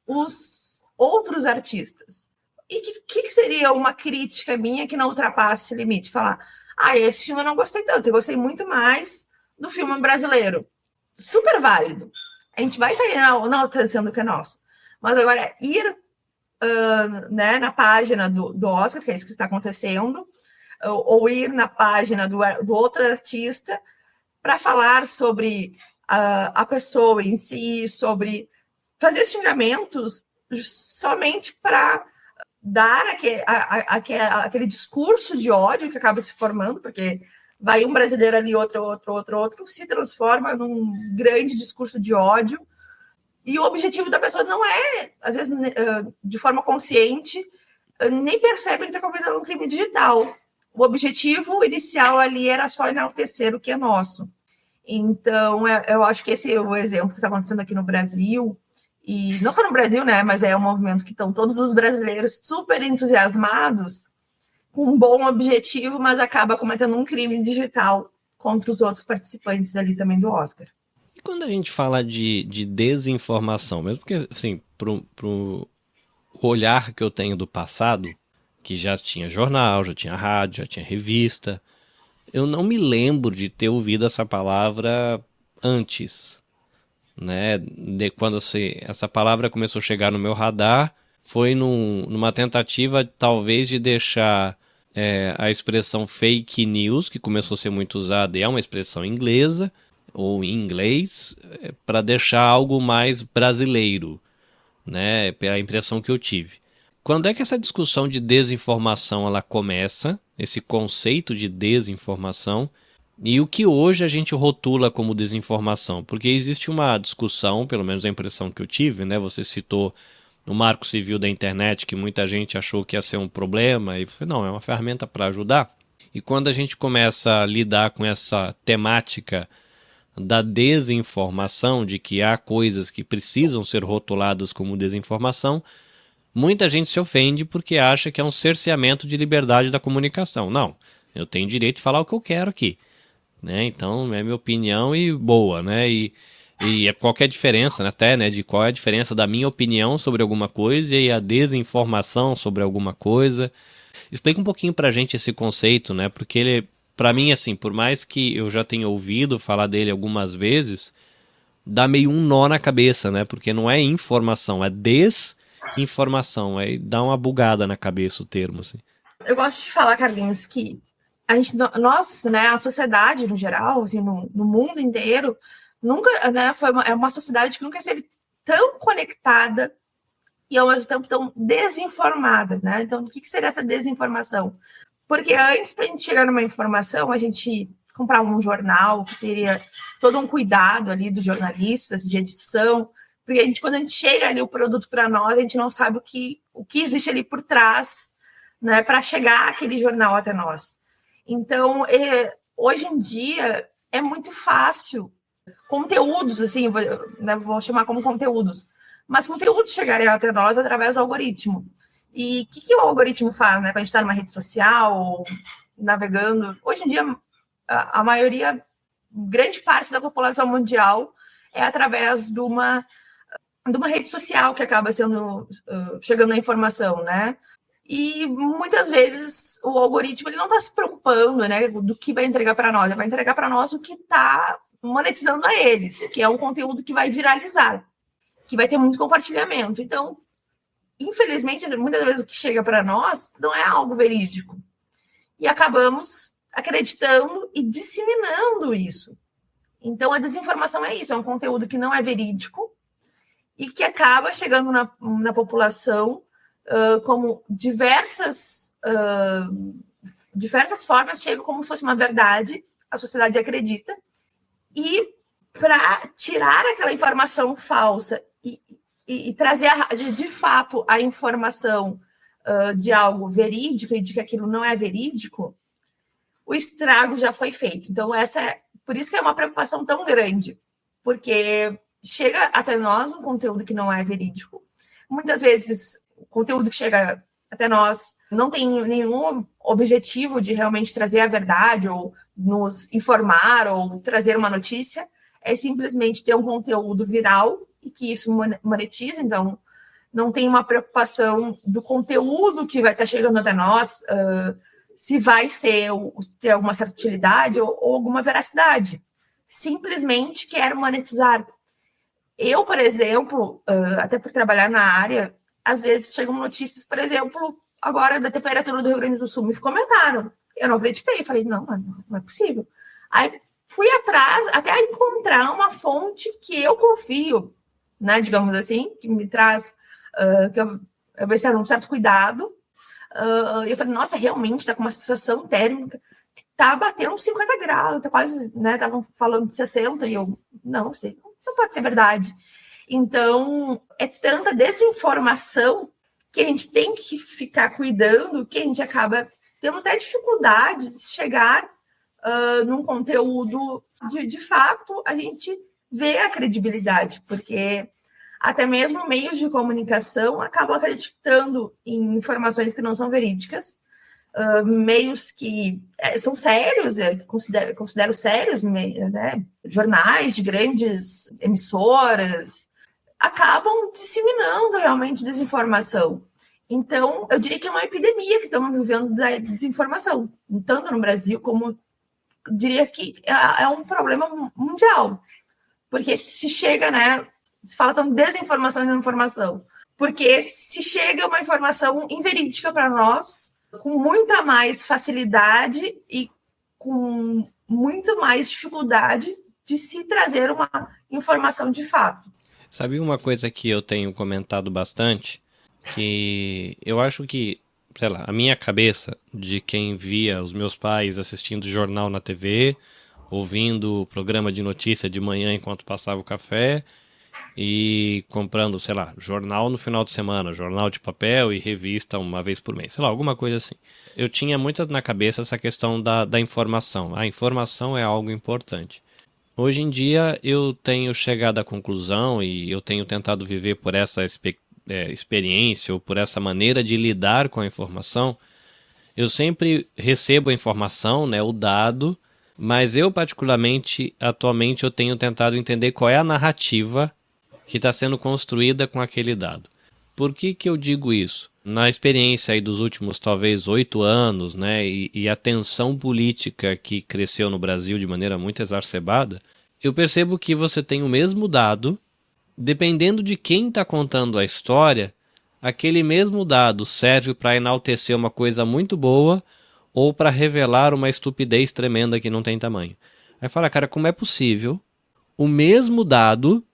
os outros artistas. E que seria uma crítica minha que não ultrapasse esse limite? Falar, esse filme eu não gostei tanto, eu gostei muito mais do filme brasileiro. Super válido. a gente vai estar enaltecendo o que é nosso. Mas agora, ir né, na página do Oscar, que é isso que está acontecendo, ou ir na página do outro artista para falar sobre a pessoa em si, sobre fazer xingamentos somente para dar aquele discurso de ódio que acaba se formando, porque vai um brasileiro ali, outro, se transforma num grande discurso de ódio, e o objetivo da pessoa não é, às vezes, de forma consciente, nem percebe que está cometendo um crime digital. O objetivo inicial ali era só enaltecer o que é nosso. Então, eu acho que esse é o exemplo que está acontecendo aqui no Brasil, e não só no Brasil, né, mas é um movimento que estão todos os brasileiros super entusiasmados, com um bom objetivo, mas acaba cometendo um crime digital contra os outros participantes ali também do Oscar. E quando a gente fala de desinformação, mesmo que, assim, pro olhar que eu tenho do passado, que já tinha jornal, já tinha rádio, já tinha revista, eu não me lembro de ter ouvido essa palavra antes, né? Quando essa palavra começou a chegar no meu radar, foi numa tentativa, talvez, de deixar a expressão fake news, que começou a ser muito usada, e é uma expressão inglesa, ou em inglês, para deixar algo mais brasileiro, né? É a impressão que eu tive. Quando é que essa discussão de desinformação ela começa, esse conceito de desinformação, e o que hoje a gente rotula como desinformação? Porque existe uma discussão, pelo menos a impressão que eu tive, né? Você citou o Marco Civil da internet, que muita gente achou que ia ser um problema, e não, é uma ferramenta para ajudar. E quando a gente começa a lidar com essa temática da desinformação, de que há coisas que precisam ser rotuladas como desinformação, muita gente se ofende porque acha que é um cerceamento de liberdade da comunicação. Não, eu tenho direito de falar o que eu quero aqui, né? Então é minha opinião e boa, né? E qualquer diferença, até, né, de qual é a diferença da minha opinião sobre alguma coisa e a desinformação sobre alguma coisa. Explica um pouquinho pra gente esse conceito, né? Porque ele, pra mim, assim, por mais que eu já tenha ouvido falar dele algumas vezes, dá meio um nó na cabeça, né? Porque não é informação, é desinformação. Aí dá uma bugada na cabeça o termo, assim. Eu gosto de falar, Carlinhos, que nós, né, a sociedade no geral, assim, no mundo inteiro, nunca, né, é uma sociedade que nunca esteve tão conectada e ao mesmo tempo tão desinformada, né? Então, o que seria essa desinformação? Porque antes, para a gente chegar numa informação, a gente comprava um jornal que teria todo um cuidado ali dos jornalistas, de edição, porque quando a gente chega ali o produto para nós, a gente não sabe o que existe ali por trás, né, para chegar aquele jornal até nós. Então, hoje em dia, é muito fácil conteúdos, assim, vou chamar como conteúdos, mas conteúdos chegarem até nós através do algoritmo. E o que o algoritmo faz, né? Quando a gente está numa rede social ou navegando, hoje em dia, a maioria, grande parte da população mundial é através de uma rede social que acaba chegando a informação, né? E muitas vezes o algoritmo ele não está se preocupando, né, do que vai entregar para nós, ele vai entregar para nós o que está monetizando a eles, que é um conteúdo que vai viralizar, que vai ter muito compartilhamento. Então, infelizmente, muitas vezes o que chega para nós não é algo verídico. E acabamos acreditando e disseminando isso. Então, a desinformação é isso, é um conteúdo que não é verídico e que acaba chegando na população como diversas formas, chegam como se fosse uma verdade, a sociedade acredita, e para tirar aquela informação falsa e trazer de fato a informação de algo verídico e de que aquilo não é verídico, o estrago já foi feito. Então, por isso que é uma preocupação tão grande, porque chega até nós um conteúdo que não é verídico. Muitas vezes, o conteúdo que chega até nós não tem nenhum objetivo de realmente trazer a verdade ou nos informar ou trazer uma notícia, é simplesmente ter um conteúdo viral e que isso monetiza, então não tem uma preocupação do conteúdo que vai estar chegando até nós, se vai ter alguma certa utilidade ou alguma veracidade. Simplesmente quer monetizar. Eu, por exemplo, até por trabalhar na área, às vezes chegam notícias, por exemplo, agora da temperatura do Rio Grande do Sul, me comentaram. Eu não acreditei, falei, não, não é possível. Aí fui atrás até encontrar uma fonte que eu confio, né, digamos assim, que me traz, que eu vejo um certo cuidado. Eu falei, nossa, realmente está com uma sensação térmica que está batendo 50 graus, tá quase, né, estavam falando de 60, e eu, não sei, não pode ser verdade. Então, é tanta desinformação que a gente tem que ficar cuidando, que a gente acaba tendo até dificuldade de chegar num conteúdo de fato, a gente vê a credibilidade, porque até mesmo meios de comunicação acabam acreditando em informações que não são verídicas, meios que são sérios, considero sérios, né? Jornais de grandes emissoras, acabam disseminando realmente desinformação. Então, eu diria que é uma epidemia que estamos vivendo da desinformação, tanto no Brasil como, eu diria que é um problema mundial, porque se chega, né, se fala tão desinformação e desinformação, porque se chega uma informação inverídica para nós, com muita mais facilidade e com muito mais dificuldade de se trazer uma informação de fato. Sabe uma coisa que eu tenho comentado bastante? Que eu acho que, sei lá, a minha cabeça de quem via os meus pais assistindo jornal na TV, ouvindo o programa de notícia de manhã enquanto passava o café e comprando, sei lá, jornal no final de semana, jornal de papel e revista uma vez por mês, sei lá, alguma coisa assim. Eu tinha muito na cabeça essa questão da informação. A informação é algo importante. Hoje em dia eu tenho chegado à conclusão e eu tenho tentado viver por essa experiência ou por essa maneira de lidar com a informação. Eu sempre recebo a informação, né, o dado, mas eu particularmente, atualmente, eu tenho tentado entender qual é a narrativa que está sendo construída com aquele dado. Por que eu digo isso? Na experiência aí dos últimos, talvez, 8 anos, né, e a tensão política que cresceu no Brasil de maneira muito exacerbada, eu percebo que você tem o mesmo dado, dependendo de quem está contando a história, aquele mesmo dado serve para enaltecer uma coisa muito boa ou para revelar uma estupidez tremenda que não tem tamanho. Aí fala, cara, como é possível o mesmo dado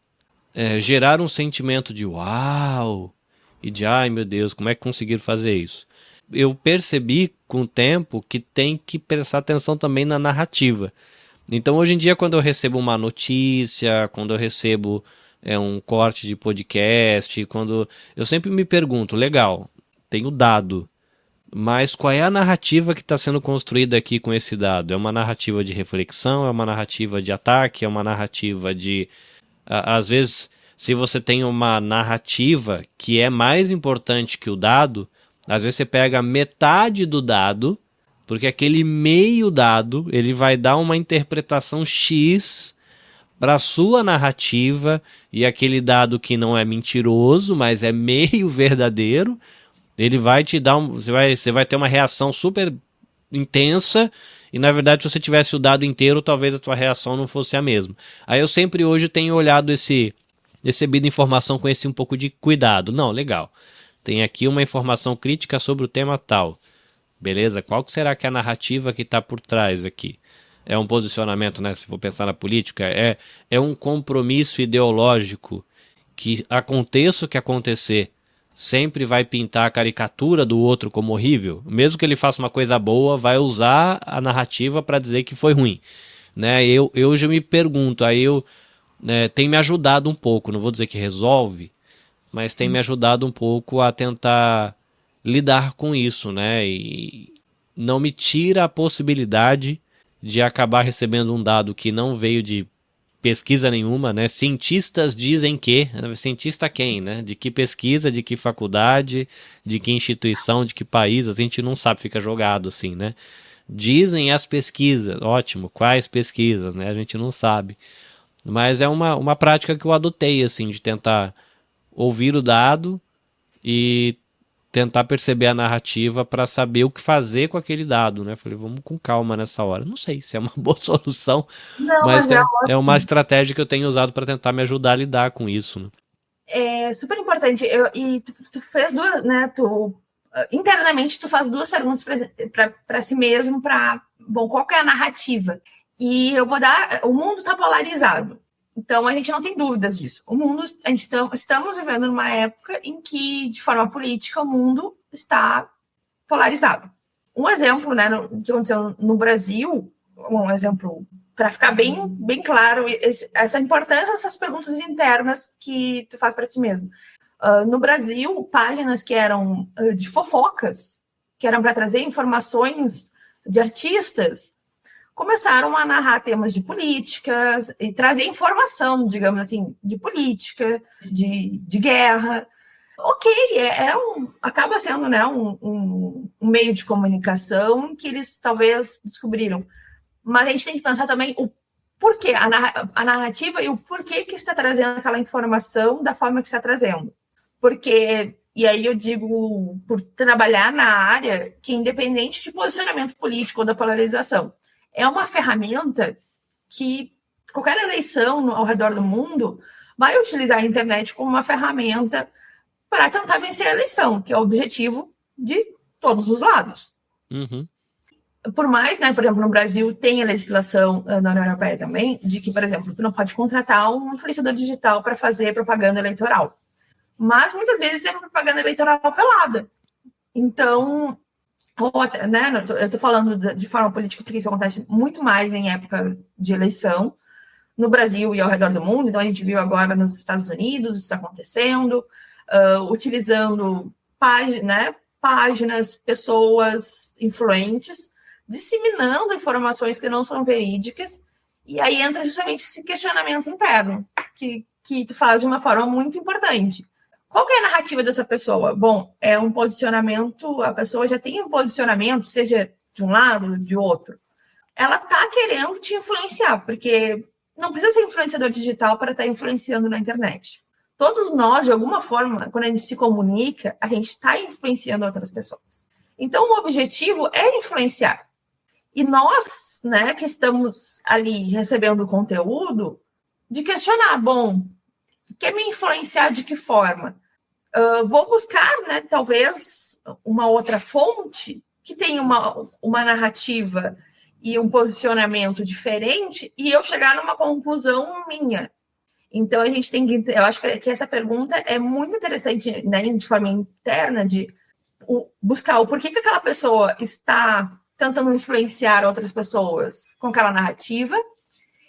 gerar um sentimento de uau e de ai meu Deus, como é que conseguiram fazer isso? Eu percebi com o tempo que tem que prestar atenção também na narrativa. Então hoje em dia quando eu recebo uma notícia, quando eu recebo um corte de podcast, quando eu sempre me pergunto, legal, tem o dado, mas qual é a narrativa que está sendo construída aqui com esse dado? É uma narrativa de reflexão, é uma narrativa de ataque, é uma narrativa de... Às vezes, se você tem uma narrativa que é mais importante que o dado, às vezes você pega metade do dado, porque aquele meio dado, ele vai dar uma interpretação X para a sua narrativa, e aquele dado que não é mentiroso, mas é meio verdadeiro, ele vai te dar você vai ter uma reação super intensa, e na verdade se você tivesse o dado inteiro, talvez a tua reação não fosse a mesma. Aí eu sempre hoje tenho olhado recebido informação com esse um pouco de cuidado. Não, legal. Tem aqui uma informação crítica sobre o tema tal. Beleza? Qual será que é a narrativa que está por trás aqui? É um posicionamento, né? Se for pensar na política, é um compromisso ideológico que aconteça o que acontecer, sempre vai pintar a caricatura do outro como horrível. Mesmo que ele faça uma coisa boa, vai usar a narrativa para dizer que foi ruim. Né? Eu já me pergunto, tem me ajudado um pouco, não vou dizer que resolve, mas tem me ajudado um pouco a tentar lidar com isso, né? E não me tira a possibilidade de acabar recebendo um dado que não veio de pesquisa nenhuma, né? Cientistas dizem que... Cientista quem, né? De que pesquisa, de que faculdade, de que instituição, de que país, a gente não sabe, fica jogado assim, né? Dizem as pesquisas, ótimo, quais pesquisas, né? A gente não sabe. Mas é uma prática que eu adotei, assim, de tentar ouvir o dado e tentar perceber a narrativa para saber o que fazer com aquele dado, né? Falei, vamos com calma nessa hora. Não sei se é uma boa solução, Não, mas mas é é uma estratégia que eu tenho usado para tentar me ajudar a lidar com isso, né? É super importante. E tu fez duas, né? Internamente tu faz duas perguntas para si mesmo, bom, qual que é a narrativa? E eu vou dar, o mundo está polarizado. Então a gente não tem dúvidas disso. Estamos vivendo numa época em que, de forma política, o mundo está polarizado. Um exemplo, né, que aconteceu no Brasil, um exemplo para ficar bem claro essa importância dessas perguntas internas que tu faz para ti mesmo. No Brasil, páginas que eram de fofocas, que eram para trazer informações de artistas, começaram a narrar temas de política e trazer informação, digamos assim, de política, de guerra. Ok, acaba sendo, né, um meio de comunicação que eles talvez descobriram. Mas a gente tem que pensar também o porquê, a narrativa e o porquê que está trazendo aquela informação da forma que está trazendo. Porque, e aí eu digo, por trabalhar na área, que independente de posicionamento político ou da polarização, é uma ferramenta que qualquer eleição ao redor do mundo vai utilizar a internet como uma ferramenta para tentar vencer a eleição, que é o objetivo de todos os lados. Uhum. Por mais, né, por exemplo, no Brasil tem a legislação na União Europeia também, de que, por exemplo, tu não pode contratar um influenciador digital para fazer propaganda eleitoral. Mas muitas vezes é uma propaganda eleitoral velada. Então, né, eu estou falando de forma política porque isso acontece muito mais em época de eleição, no Brasil e ao redor do mundo. Então, a gente viu agora nos Estados Unidos isso acontecendo, utilizando páginas, pessoas influentes, disseminando informações que não são verídicas, e aí entra justamente esse questionamento interno, que tu faz de uma forma muito importante. Qual que é a narrativa dessa pessoa? Bom, é um posicionamento, a pessoa já tem um posicionamento, seja de um lado ou de outro. Ela está querendo te influenciar, porque não precisa ser influenciador digital para estar influenciando na internet. Todos nós, de alguma forma, quando a gente se comunica, a gente está influenciando outras pessoas. Então, o objetivo é influenciar. E nós, né, que estamos ali recebendo o conteúdo, de questionar, bom, quer me influenciar de que forma? Vou buscar, né, talvez, uma outra fonte que tenha uma narrativa e um posicionamento diferente e eu chegar numa conclusão minha. Então, a gente tem que... Eu acho que essa pergunta é muito interessante, né, de forma interna, de buscar o porquê que aquela pessoa está tentando influenciar outras pessoas com aquela narrativa,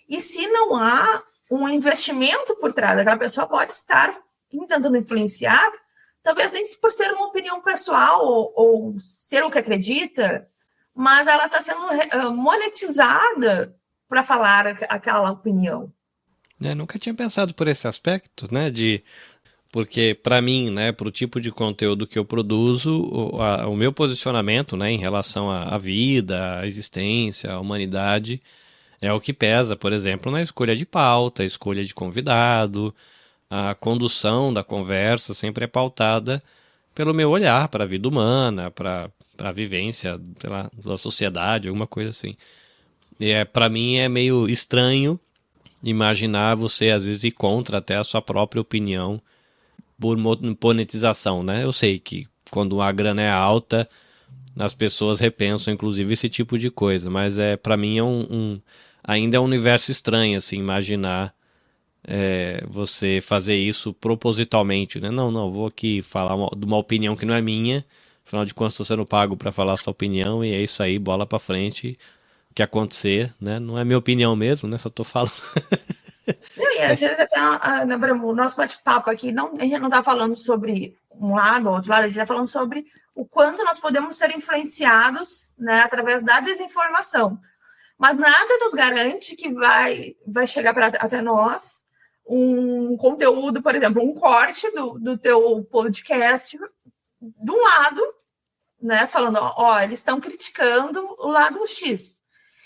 e se não há um investimento por trás, aquela pessoa pode estar tentando influenciar, talvez nem por ser uma opinião pessoal ou ser o que acredita, mas ela está sendo monetizada para falar aquela opinião. Nunca tinha pensado por esse aspecto, né, porque para mim, né, para o tipo de conteúdo que eu produzo, o meu posicionamento, né, em relação à vida, à existência, à humanidade, é o que pesa, por exemplo, na escolha de pauta, a escolha de convidado, a condução da conversa sempre é pautada pelo meu olhar para a vida humana, para a vivência, sei lá, da sociedade, alguma coisa assim. E para mim é meio estranho imaginar você às vezes ir contra até a sua própria opinião por monetização, né? Eu sei que quando a grana é alta, as pessoas repensam inclusive esse tipo de coisa, mas para mim ainda é um universo estranho, assim, imaginar você fazer isso propositalmente, né? Não, vou aqui falar de uma opinião que não é minha, afinal de contas estou sendo pago para falar essa opinião e é isso aí, bola para frente, o que acontecer, né? Não é minha opinião mesmo, né? Só tô falando. E às vezes até, o nosso bate-papo aqui, a gente não está falando sobre um lado ou outro lado, a gente está falando sobre o quanto nós podemos ser influenciados, né, através da desinformação. Mas nada nos garante que vai chegar até nós um conteúdo, por exemplo, um corte do teu podcast de um lado, né, falando, eles estão criticando o lado X.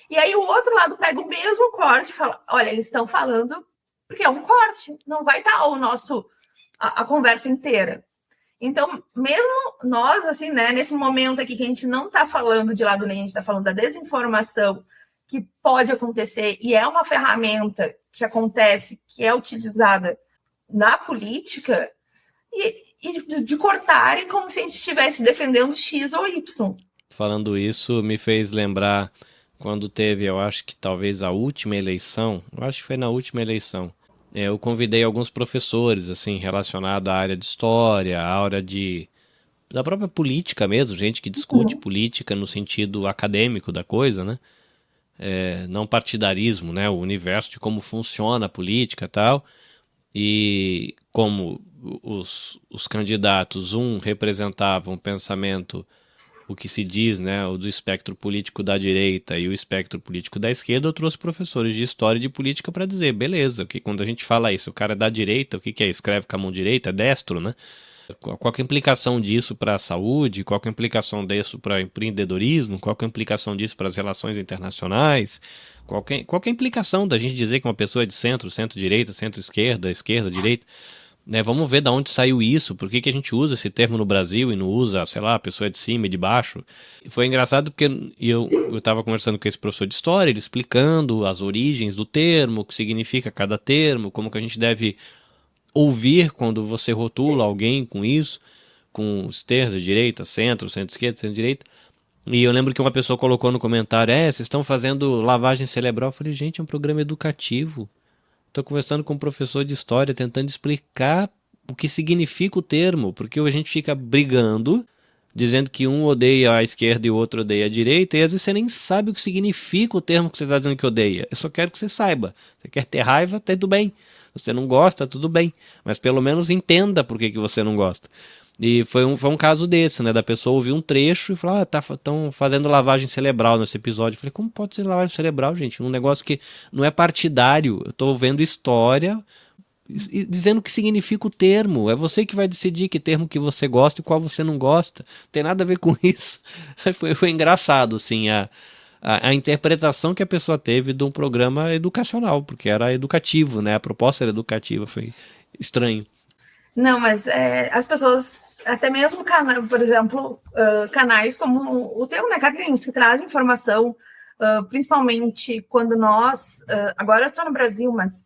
E aí o outro lado pega o mesmo corte e fala, olha, eles estão falando porque é um corte, não vai estar a conversa inteira. Então, mesmo nós, assim, né, nesse momento aqui que a gente não está falando de lado nenhum, a gente está falando da desinformação que pode acontecer e é uma ferramenta que acontece, que é utilizada na política, e de cortarem como se a gente estivesse defendendo X ou Y. Falando isso, me fez lembrar quando teve, eu acho que talvez a última eleição, eu acho que foi na última eleição, eu convidei alguns professores, assim, relacionados à área de história, à área da própria política mesmo, gente que discute política no sentido acadêmico da coisa, né? Não partidarismo, né? O universo de como funciona a política e tal. E como os candidatos, um representava um pensamento, o que se diz, né, o do espectro político da direita e o espectro político da esquerda, eu trouxe professores de história e de política para dizer, beleza, que quando a gente fala isso, o cara é da direita, o que que é? Escreve com a mão direita, é destro, né? Qual que é a implicação disso para a saúde? Qual que é a implicação disso para o empreendedorismo? Qual que é a implicação disso para as relações internacionais? Qual que é a implicação da gente dizer que uma pessoa é de centro, centro-direita, centro-esquerda, esquerda-direita? Né, vamos ver de onde saiu isso, por que que a gente usa esse termo no Brasil e não usa, sei lá, a pessoa é de cima e de baixo. E foi engraçado porque eu estava conversando com esse professor de história, ele explicando as origens do termo, o que significa cada termo, como que a gente deve ouvir quando você rotula alguém com isso, com esquerda, direita, centro, centro-esquerda, centro-direita. E eu lembro que uma pessoa colocou no comentário, vocês estão fazendo lavagem cerebral. Eu falei, gente, é um programa educativo. Estou conversando com um professor de história, tentando explicar o que significa o termo, porque a gente fica brigando, dizendo que um odeia a esquerda e o outro odeia a direita, e às vezes você nem sabe o que significa o termo que você está dizendo que odeia. Eu só quero que você saiba. Você quer ter raiva, tá tudo bem. Você não gosta, tudo bem. Mas pelo menos entenda por que você não gosta. E foi um caso desse, né? Da pessoa ouvir um trecho e falar, estão fazendo lavagem cerebral nesse episódio. Eu falei, como pode ser lavagem cerebral, gente? Um negócio que não é partidário. Eu tô vendo história dizendo o que significa o termo. É você que vai decidir que termo que você gosta e qual você não gosta. Não tem nada a ver com isso. Foi engraçado, assim, a interpretação que a pessoa teve de um programa educacional, porque era educativo, né? A proposta era educativa, foi estranho. Não, mas as pessoas, até mesmo, por exemplo, canais como o teu, né, Carlinhos, que traz informação, principalmente quando nós, agora eu estou no Brasil, mas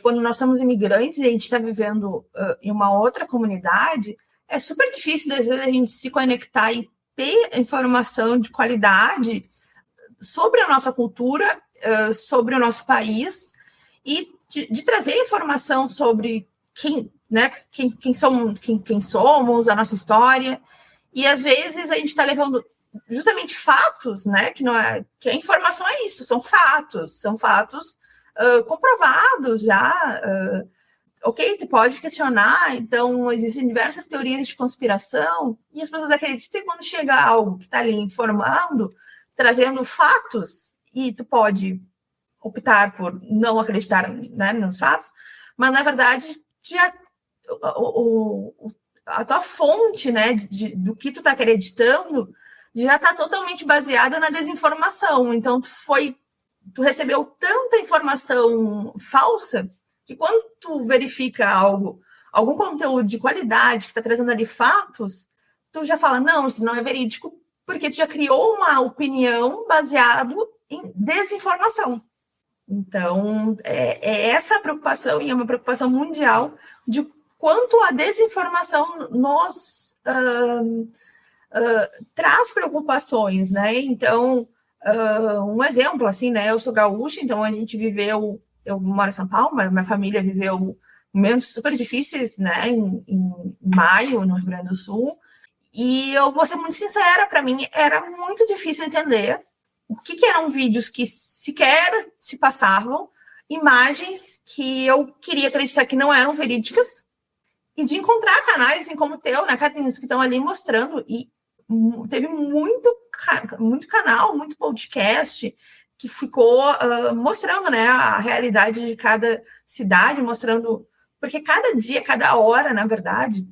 quando nós somos imigrantes e a gente está vivendo em uma outra comunidade, é super difícil, às vezes, a gente se conectar e ter informação de qualidade sobre a nossa cultura, sobre o nosso país, e de trazer informação sobre quem somos, a nossa história. E às vezes a gente está levando justamente fatos, né? Que a informação é isso, são fatos comprovados já. Ok, tu pode questionar, então existem diversas teorias de conspiração, e as pessoas acreditam que quando chega algo que está ali informando, trazendo fatos, e tu pode optar por não acreditar, né, nos fatos, mas na verdade já a tua fonte, né, do que tu está acreditando já está totalmente baseada na desinformação. Então tu recebeu tanta informação falsa que quando tu verifica algum conteúdo de qualidade que está trazendo ali fatos, tu já fala, não, isso não é verídico, porque tu já criou uma opinião baseada em desinformação. Então, é essa a preocupação, e é uma preocupação mundial, de quanto a desinformação nos traz preocupações, né? Então, um exemplo, assim, né? Eu sou gaúcha, então a gente viveu, eu moro em São Paulo, mas minha família viveu momentos super difíceis, né? Em maio, no Rio Grande do Sul. E eu vou ser muito sincera, para mim era muito difícil entender o que eram vídeos que sequer se passavam, imagens que eu queria acreditar que não eram verídicas, e de encontrar canais assim como o teu, né, Carlinhos, que estão ali mostrando, e teve muito canal, muito podcast que ficou mostrando, né, a realidade de cada cidade, mostrando, porque cada dia, cada hora, na verdade,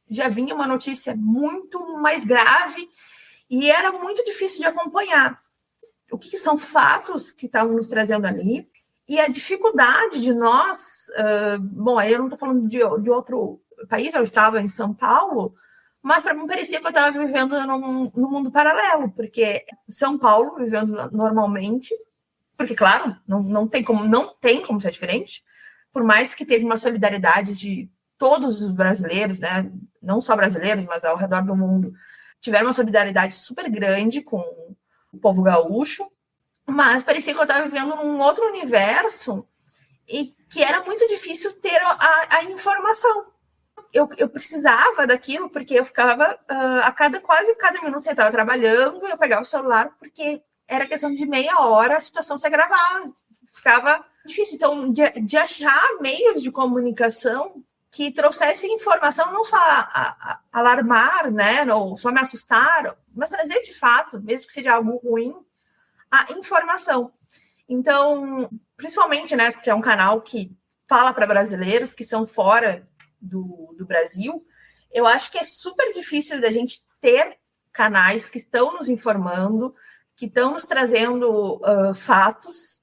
já vinha uma notícia muito mais grave e era muito difícil de acompanhar. O que são fatos que estavam nos trazendo ali, e a dificuldade de nós, bom, aí eu não estou falando de outro país, eu estava em São Paulo, mas para mim parecia que eu estava vivendo num mundo paralelo, porque São Paulo, vivendo normalmente, porque, claro, não tem como ser diferente, por mais que teve uma solidariedade de todos os brasileiros, né? Não só brasileiros, mas ao redor do mundo, tiveram uma solidariedade super grande com o povo gaúcho, mas parecia que eu estava vivendo num outro universo e que era muito difícil ter a informação. Eu precisava daquilo, porque eu ficava quase cada minuto você estava trabalhando, eu pegava o celular, porque era questão de meia hora a situação se agravar, ficava difícil. Então, de achar meios de comunicação que trouxessem informação, não só alarmar, né, ou só me assustar, mas trazer de fato, mesmo que seja algo ruim, a informação. Então, principalmente, né, porque é um canal que fala para brasileiros que são fora do Brasil, eu acho que é super difícil da gente ter canais que estão nos informando, que estão nos trazendo fatos,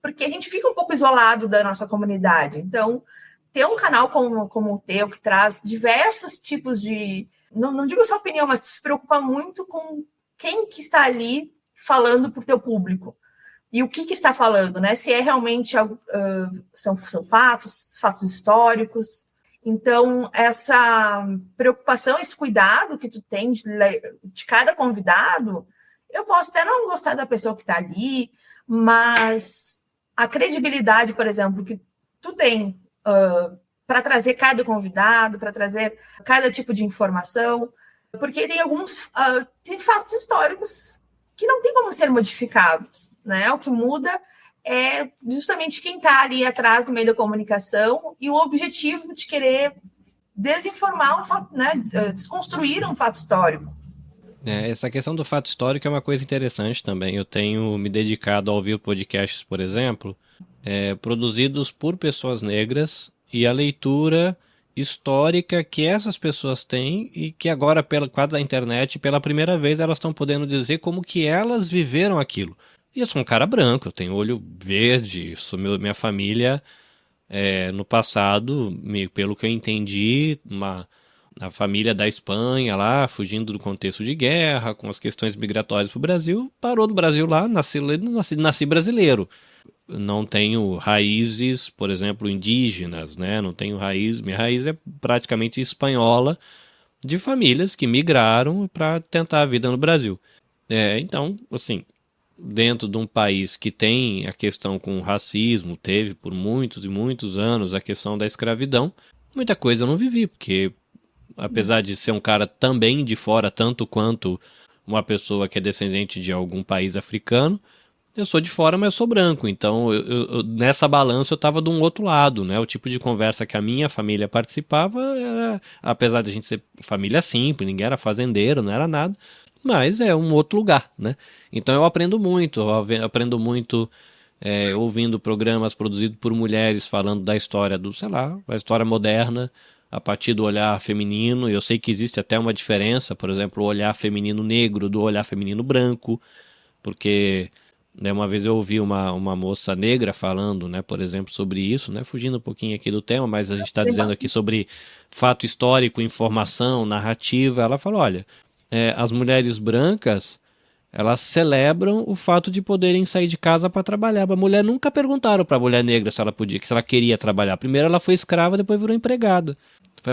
porque a gente fica um pouco isolado da nossa comunidade. Então, ter um canal como o teu, que traz diversos tipos de... Não digo sua opinião, mas se preocupa muito com quem que está ali falando para o teu público. E o que está falando, né? Se é realmente são fatos históricos. Então, essa preocupação, esse cuidado que tu tem de cada convidado, eu posso até não gostar da pessoa que está ali, mas a credibilidade, por exemplo, que tu tem para trazer cada convidado, para trazer cada tipo de informação, porque tem fatos históricos que não tem como ser modificados, né? O que muda é justamente quem está ali atrás do meio da comunicação e o objetivo de querer desinformar um fato, né? Desconstruir um fato histórico. Essa questão do fato histórico é uma coisa interessante também. Eu tenho me dedicado a ouvir podcasts, por exemplo, produzidos por pessoas negras e a leitura histórica que essas pessoas têm e que agora, pela quadra da internet, pela primeira vez elas estão podendo dizer como que elas viveram aquilo. E eu sou um cara branco, eu tenho olho verde, minha família, no passado, pelo que eu entendi, a família da Espanha lá, fugindo do contexto de guerra, com as questões migratórias para o Brasil, parou no Brasil lá, nasci brasileiro. Não tenho raízes, por exemplo, indígenas, né? Não tenho minha raiz é praticamente espanhola, de famílias que migraram para tentar a vida no Brasil. Então, assim, dentro de um país que tem a questão com o racismo, teve por muitos e muitos anos a questão da escravidão, muita coisa eu não vivi, porque apesar de ser um cara também de fora, tanto quanto uma pessoa que é descendente de algum país africano, eu sou de fora, mas eu sou branco, então nessa balança eu estava de um outro lado, né? O tipo de conversa que a minha família participava era, apesar de a gente ser família simples, ninguém era fazendeiro, não era nada, mas é um outro lugar, né? Então eu aprendo muito ouvindo programas produzidos por mulheres falando da história da história moderna, a partir do olhar feminino. Eu sei que existe até uma diferença, por exemplo, o olhar feminino negro do olhar feminino branco, porque... Uma vez eu ouvi uma moça negra falando, né, por exemplo, sobre isso, né, fugindo um pouquinho aqui do tema, mas a gente está dizendo aqui sobre fato histórico, informação, narrativa. Ela falou, olha, as mulheres brancas, elas celebram o fato de poderem sair de casa para trabalhar. A mulher nunca perguntaram para a mulher negra se ela queria trabalhar. Primeiro ela foi escrava, depois virou empregada.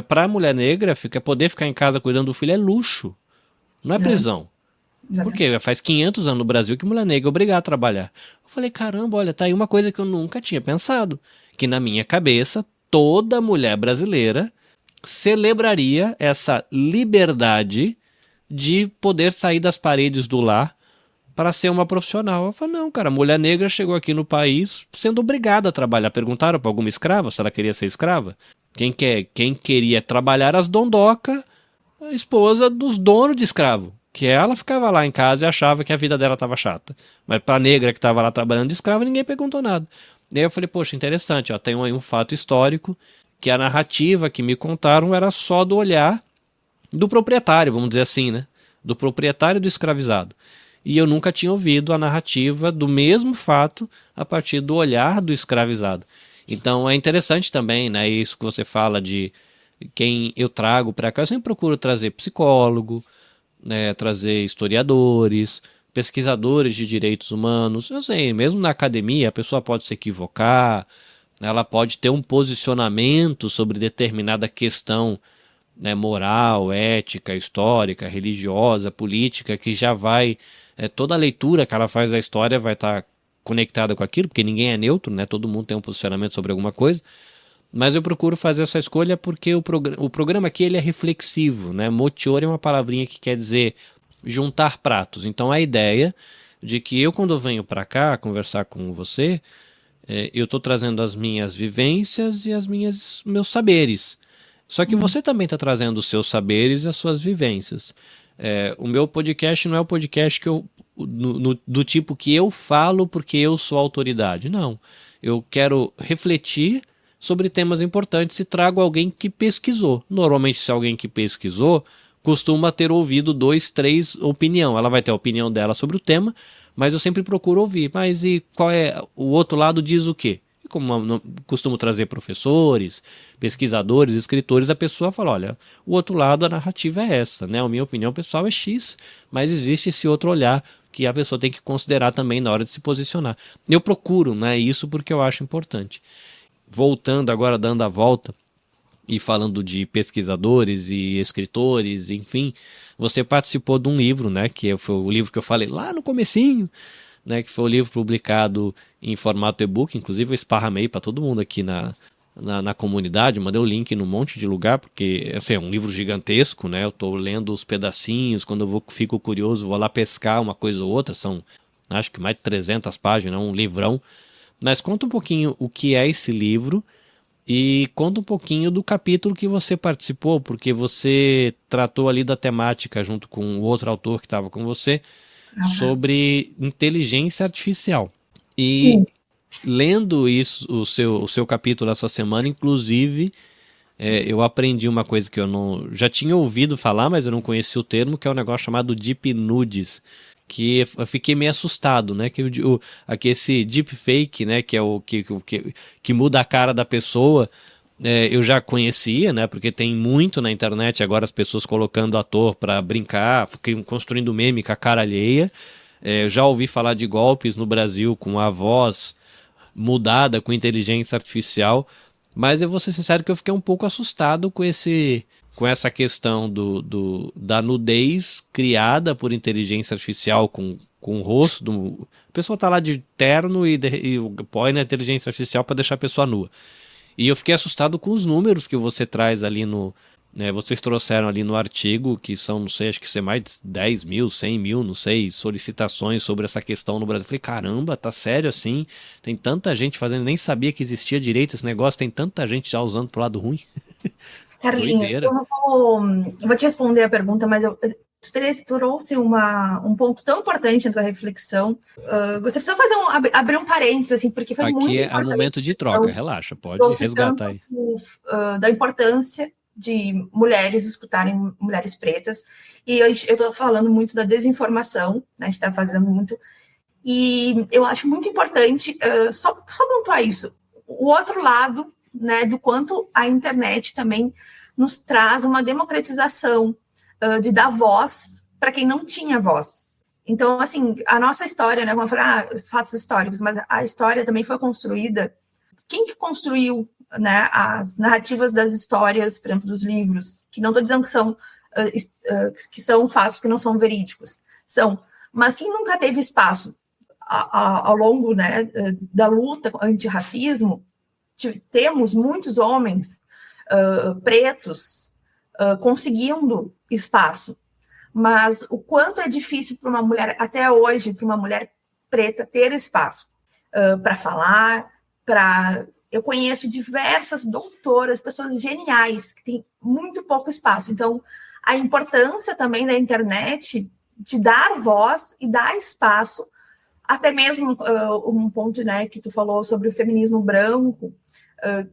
Para a mulher negra, poder ficar em casa cuidando do filho é luxo, não é prisão. Porque faz 500 anos no Brasil que mulher negra é obrigada a trabalhar. Eu falei, caramba, olha, tá aí uma coisa que eu nunca tinha pensado. Que na minha cabeça, toda mulher brasileira celebraria essa liberdade de poder sair das paredes do lar para ser uma profissional. Eu falei, não, cara, a mulher negra chegou aqui no país sendo obrigada a trabalhar. Perguntaram para alguma escrava se ela queria ser escrava? Quem queria trabalhar as dondoca, a esposa dos donos de escravo. Que ela ficava lá em casa e achava que a vida dela estava chata. Mas para a negra que estava lá trabalhando de escrava, ninguém perguntou nada. E aí eu falei, poxa, interessante, ó, tem aí um fato histórico que a narrativa que me contaram era só do olhar do proprietário, vamos dizer assim, né? Do proprietário do escravizado. E eu nunca tinha ouvido a narrativa do mesmo fato a partir do olhar do escravizado. Então é interessante também, né? Isso que você fala de quem eu trago para cá, eu sempre procuro trazer psicólogo, né, trazer historiadores, pesquisadores de direitos humanos. Eu sei, mesmo na academia a pessoa pode se equivocar, ela pode ter um posicionamento sobre determinada questão, né, moral, ética, histórica, religiosa, política, que já vai, toda a leitura que ela faz da história vai estar conectada com aquilo, porque ninguém é neutro, né, todo mundo tem um posicionamento sobre alguma coisa. Mas eu procuro fazer essa escolha porque o programa aqui ele é reflexivo, né? Motiore é uma palavrinha que quer dizer juntar pratos. Então a ideia de que eu, quando eu venho para cá conversar com você, eu estou trazendo as minhas vivências e meus saberes. Só que você também está trazendo os seus saberes e as suas vivências. O meu podcast não é o podcast que do tipo que eu falo porque eu sou autoridade. Não. Eu quero refletir sobre temas importantes e trago alguém que pesquisou. Normalmente, se alguém que pesquisou costuma ter ouvido 2, 3 opinião. Ela vai ter a opinião dela sobre o tema, mas eu sempre procuro ouvir. Mas e qual é o outro lado diz o quê? E como eu costumo trazer professores, pesquisadores, escritores, a pessoa fala, olha, o outro lado, a narrativa é essa, né? A minha opinião pessoal é X, mas existe esse outro olhar que a pessoa tem que considerar também na hora de se posicionar. Eu procuro, né, isso porque eu acho importante. Voltando agora, dando a volta e falando de pesquisadores e escritores, enfim, você participou de um livro, né, que foi o livro que eu falei lá no comecinho, né, que foi o livro publicado em formato e-book, inclusive eu esparramei para todo mundo aqui na comunidade, mandei o link num monte de lugar, porque assim, é um livro gigantesco, né, eu estou lendo os pedacinhos, quando fico curioso, vou lá pescar uma coisa ou outra, são acho que mais de 300 páginas, um livrão. Mas conta um pouquinho o que é esse livro e conta um pouquinho do capítulo que você participou, porque você tratou ali da temática junto com o outro autor que estava com você sobre inteligência artificial. E Isso. lendo isso, o seu capítulo essa semana, inclusive, eu aprendi uma coisa que eu não já tinha ouvido falar, mas eu não conhecia o termo, que é um negócio chamado Deep Nudes, que eu fiquei meio assustado, né? Que esse deepfake, né? Que é o que muda a cara da pessoa, eu já conhecia, né? Porque tem muito na internet agora as pessoas colocando ator para brincar, construindo meme com a cara alheia. Eu já ouvi falar de golpes no Brasil com a voz mudada com inteligência artificial, mas eu vou ser sincero que eu fiquei um pouco assustado com essa questão da nudez criada por inteligência artificial com o rosto. A pessoa tá lá de terno e põe na inteligência artificial para deixar a pessoa nua. E eu fiquei assustado com os números que você traz ali vocês trouxeram ali no artigo, que são, não sei, acho que mais de 10 mil, 100 mil, não sei, solicitações sobre essa questão no Brasil. Eu falei, caramba, tá sério assim? Tem tanta gente fazendo, nem sabia que existia direito esse negócio, tem tanta gente já usando pro lado ruim. Carlinhos, eu vou te responder a pergunta, mas tu trouxe um ponto tão importante na tua reflexão. Gostaria só de abrir um parênteses, assim, porque foi muito importante. Aqui é o momento de troca, relaxa, pode resgatar aí. Da importância de mulheres escutarem mulheres pretas, e eu estou falando muito da desinformação, né, a gente está fazendo muito, e eu acho muito importante só pontuar isso, o outro lado, né, do quanto a internet também nos traz uma democratização de dar voz para quem não tinha voz. Então, assim, a nossa história, né, como eu falei, fatos históricos, mas a história também foi construída. Quem que construiu, né, as narrativas das histórias, por exemplo, dos livros, que não estou dizendo que são fatos que não são verídicos, mas quem nunca teve espaço ao longo, né, da luta antirracismo, temos muitos homens pretos conseguindo espaço, mas o quanto é difícil para uma mulher, até hoje, para uma mulher preta ter espaço para falar, Eu conheço diversas doutoras, pessoas geniais, que têm muito pouco espaço. Então, a importância também da internet de dar voz e dar espaço, até mesmo um ponto, né, que tu falou sobre o feminismo branco,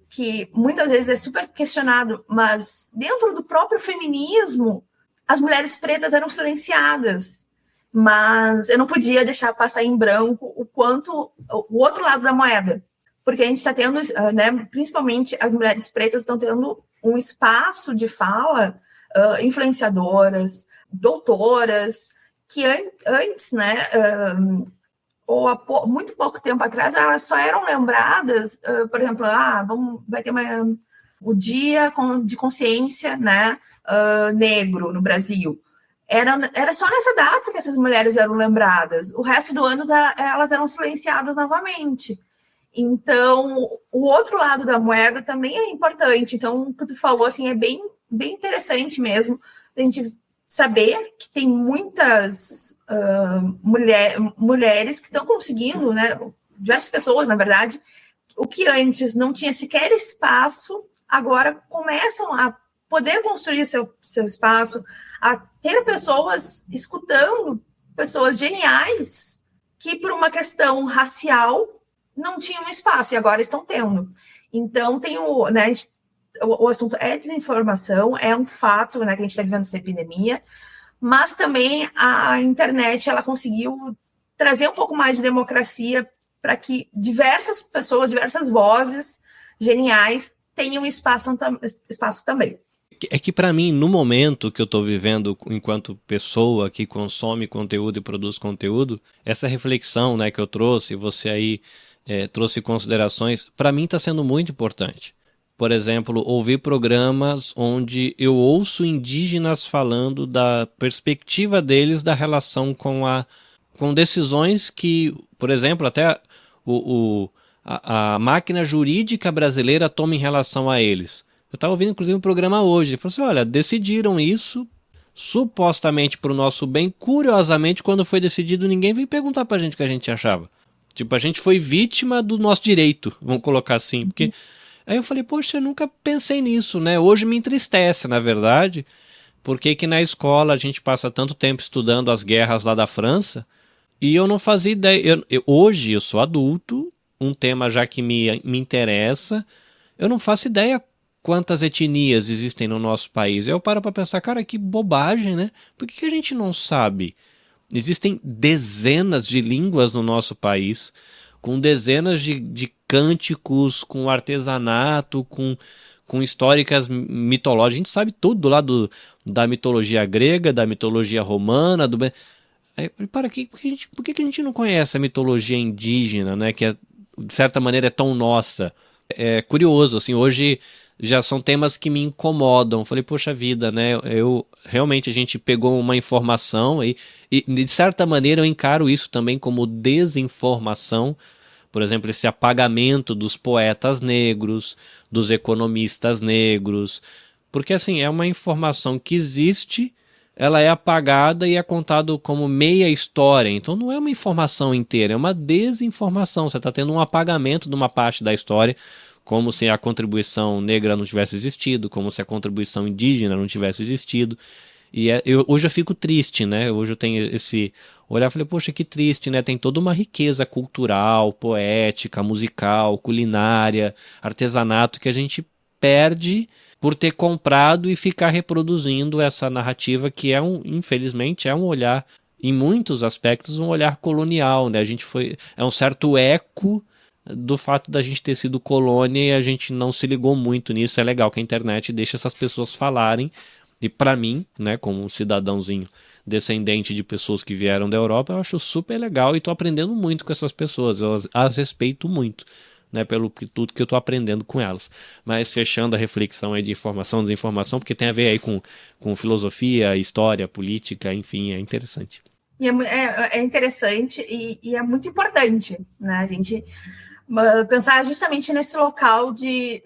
que muitas vezes é super questionado, mas dentro do próprio feminismo, as mulheres pretas eram silenciadas, mas eu não podia deixar passar em branco o outro lado da moeda, porque a gente está tendo, né, principalmente as mulheres pretas estão tendo um espaço de fala, influenciadoras, doutoras, que antes, né, ou há muito pouco tempo atrás, elas só eram lembradas, por exemplo, vai ter o Dia de Consciência, né, negro no Brasil. Era só nessa data que essas mulheres eram lembradas. O resto do ano elas eram silenciadas novamente. Então, o outro lado da moeda também é importante. Então, o que tu falou assim, é bem, bem interessante mesmo a gente saber que tem muitas mulheres que estão conseguindo, né? Diversas pessoas, na verdade, o que antes não tinha sequer espaço, agora começam a poder construir seu espaço, a ter pessoas escutando, pessoas geniais, que por uma questão racial não tinham espaço, e agora estão tendo. Então, o assunto é desinformação, é um fato, né, que a gente está vivendo essa epidemia, mas também a internet, ela conseguiu trazer um pouco mais de democracia para que diversas pessoas, diversas vozes geniais tenham espaço também. É que para mim, no momento que eu estou vivendo enquanto pessoa que consome conteúdo e produz conteúdo, essa reflexão, né, que eu trouxe, você aí trouxe considerações, para mim está sendo muito importante. Por exemplo, ouvir programas onde eu ouço indígenas falando da perspectiva deles da relação com decisões que, por exemplo, até a máquina jurídica brasileira toma em relação a eles. Eu estava ouvindo, inclusive, um programa hoje. Ele falou assim, olha, decidiram isso supostamente para o nosso bem. Curiosamente, quando foi decidido, ninguém veio perguntar para a gente o que a gente achava. Tipo, a gente foi vítima do nosso direito, vamos colocar assim. Porque aí eu falei, poxa, eu nunca pensei nisso, né? Hoje me entristece, na verdade, porque que na escola a gente passa tanto tempo estudando as guerras lá da França e eu não fazia ideia. Hoje eu sou adulto, um tema já que me interessa, eu não faço ideia quantas etnias existem no nosso país. Eu paro para pensar, cara, que bobagem, né? Por que a gente não sabe? Existem dezenas de línguas no nosso país, com dezenas de cânticos, com artesanato, com históricas mitológicas. A gente sabe tudo lá da mitologia grega, da mitologia romana. Por que a gente não conhece a mitologia indígena, né? Que de certa maneira é tão nossa? É curioso, assim, hoje já são temas que me incomodam. Falei, poxa vida, né? Realmente a gente pegou uma informação e de certa maneira eu encaro isso também como desinformação. Por exemplo, esse apagamento dos poetas negros, dos economistas negros. Porque assim, é uma informação que existe, ela é apagada e é contado como meia história. Então não é uma informação inteira, é uma desinformação. Você está tendo um apagamento de uma parte da história, como se a contribuição negra não tivesse existido, como se a contribuição indígena não tivesse existido. E hoje eu fico triste, né? Hoje eu tenho esse olhar e falei, poxa, que triste, né? Tem toda uma riqueza cultural, poética, musical, culinária, artesanato que a gente perde por ter comprado e ficar reproduzindo essa narrativa que infelizmente, é um olhar, em muitos aspectos, um olhar colonial, né? É um certo eco do fato da gente ter sido colônia e a gente não se ligou muito nisso. É legal que a internet deixa essas pessoas falarem. E para mim, né, como um cidadãozinho descendente de pessoas que vieram da Europa, eu acho super legal e tô aprendendo muito com essas pessoas. Eu as respeito muito, né, pelo tudo que eu tô aprendendo com elas. Mas fechando a reflexão aí de informação, desinformação, porque tem a ver aí com filosofia, história, política, enfim, é interessante. E é interessante e é muito importante, né, a gente pensar justamente nesse local de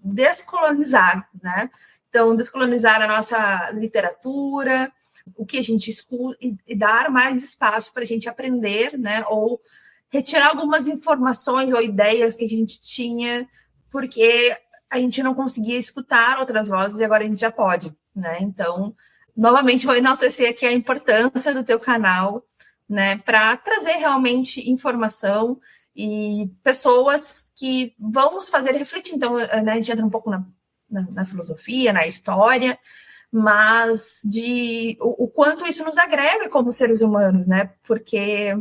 descolonizar, né? Então, descolonizar a nossa literatura, o que a gente escuta, e dar mais espaço para a gente aprender, né? Ou retirar algumas informações ou ideias que a gente tinha, porque a gente não conseguia escutar outras vozes e agora a gente já pode, né? Então, novamente, vou enaltecer aqui a importância do teu canal, né? Para trazer realmente informação e pessoas que vão nos fazer refletir. Então, né, a gente entra um pouco na filosofia, na história, mas o quanto isso nos agrega como seres humanos, né? Porque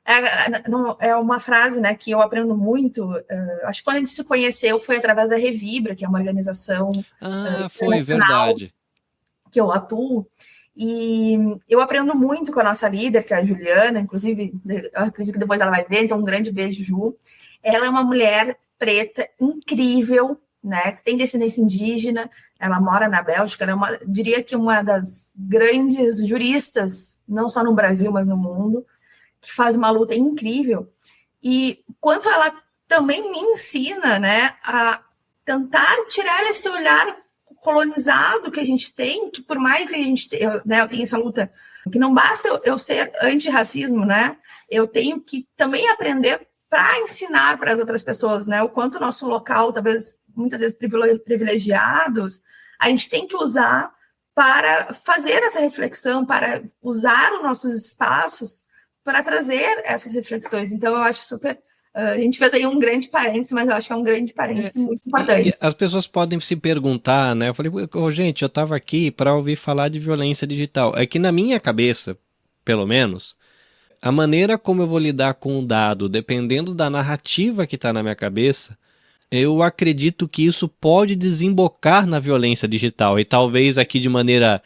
É uma frase, né, que eu aprendo muito. Acho que quando a gente se conheceu foi através da Revibra, que é uma organização Foi internacional verdade. que eu atuo. E eu aprendo muito com a nossa líder, que é a Juliana, inclusive, eu acredito que depois ela vai ver, então um grande beijo, Ju. Ela é uma mulher preta incrível, né, que tem descendência indígena, ela mora na Bélgica, ela diria que uma das grandes juristas, não só no Brasil, mas no mundo, que faz uma luta incrível. E quanto ela também me ensina, né, a tentar tirar esse olhar colonizado que a gente tem, que por mais que a gente eu tenha essa luta, que não basta eu ser antirracismo, né? Eu tenho que também aprender para ensinar para as outras pessoas, né? O quanto o nosso local, talvez muitas vezes privilegiados, a gente tem que usar para fazer essa reflexão, para usar os nossos espaços para trazer essas reflexões. Então, eu acho super. A gente fez aí um grande parênteses, mas eu acho que é um grande parênteses muito importante. E as pessoas podem se perguntar, né? Eu falei, gente, eu estava aqui para ouvir falar de violência digital. É que na minha cabeça, pelo menos, a maneira como eu vou lidar com o dado, dependendo da narrativa que está na minha cabeça, eu acredito que isso pode desembocar na violência digital. E talvez aqui de maneira,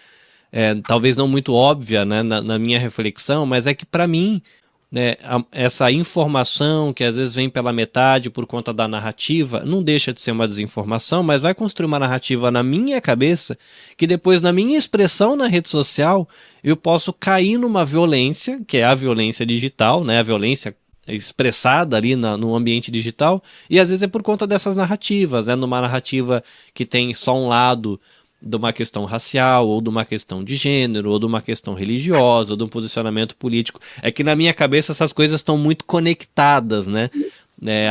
talvez não muito óbvia, né, na minha reflexão, mas é que para mim, né, essa informação que às vezes vem pela metade por conta da narrativa, não deixa de ser uma desinformação, mas vai construir uma narrativa na minha cabeça que depois na minha expressão na rede social eu posso cair numa violência, que é a violência digital, né, a violência expressada ali no ambiente digital, e às vezes é por conta dessas narrativas, né, numa narrativa que tem só um lado de uma questão racial, ou de uma questão de gênero, ou de uma questão religiosa, ou de um posicionamento político. É que na minha cabeça essas coisas estão muito conectadas, né?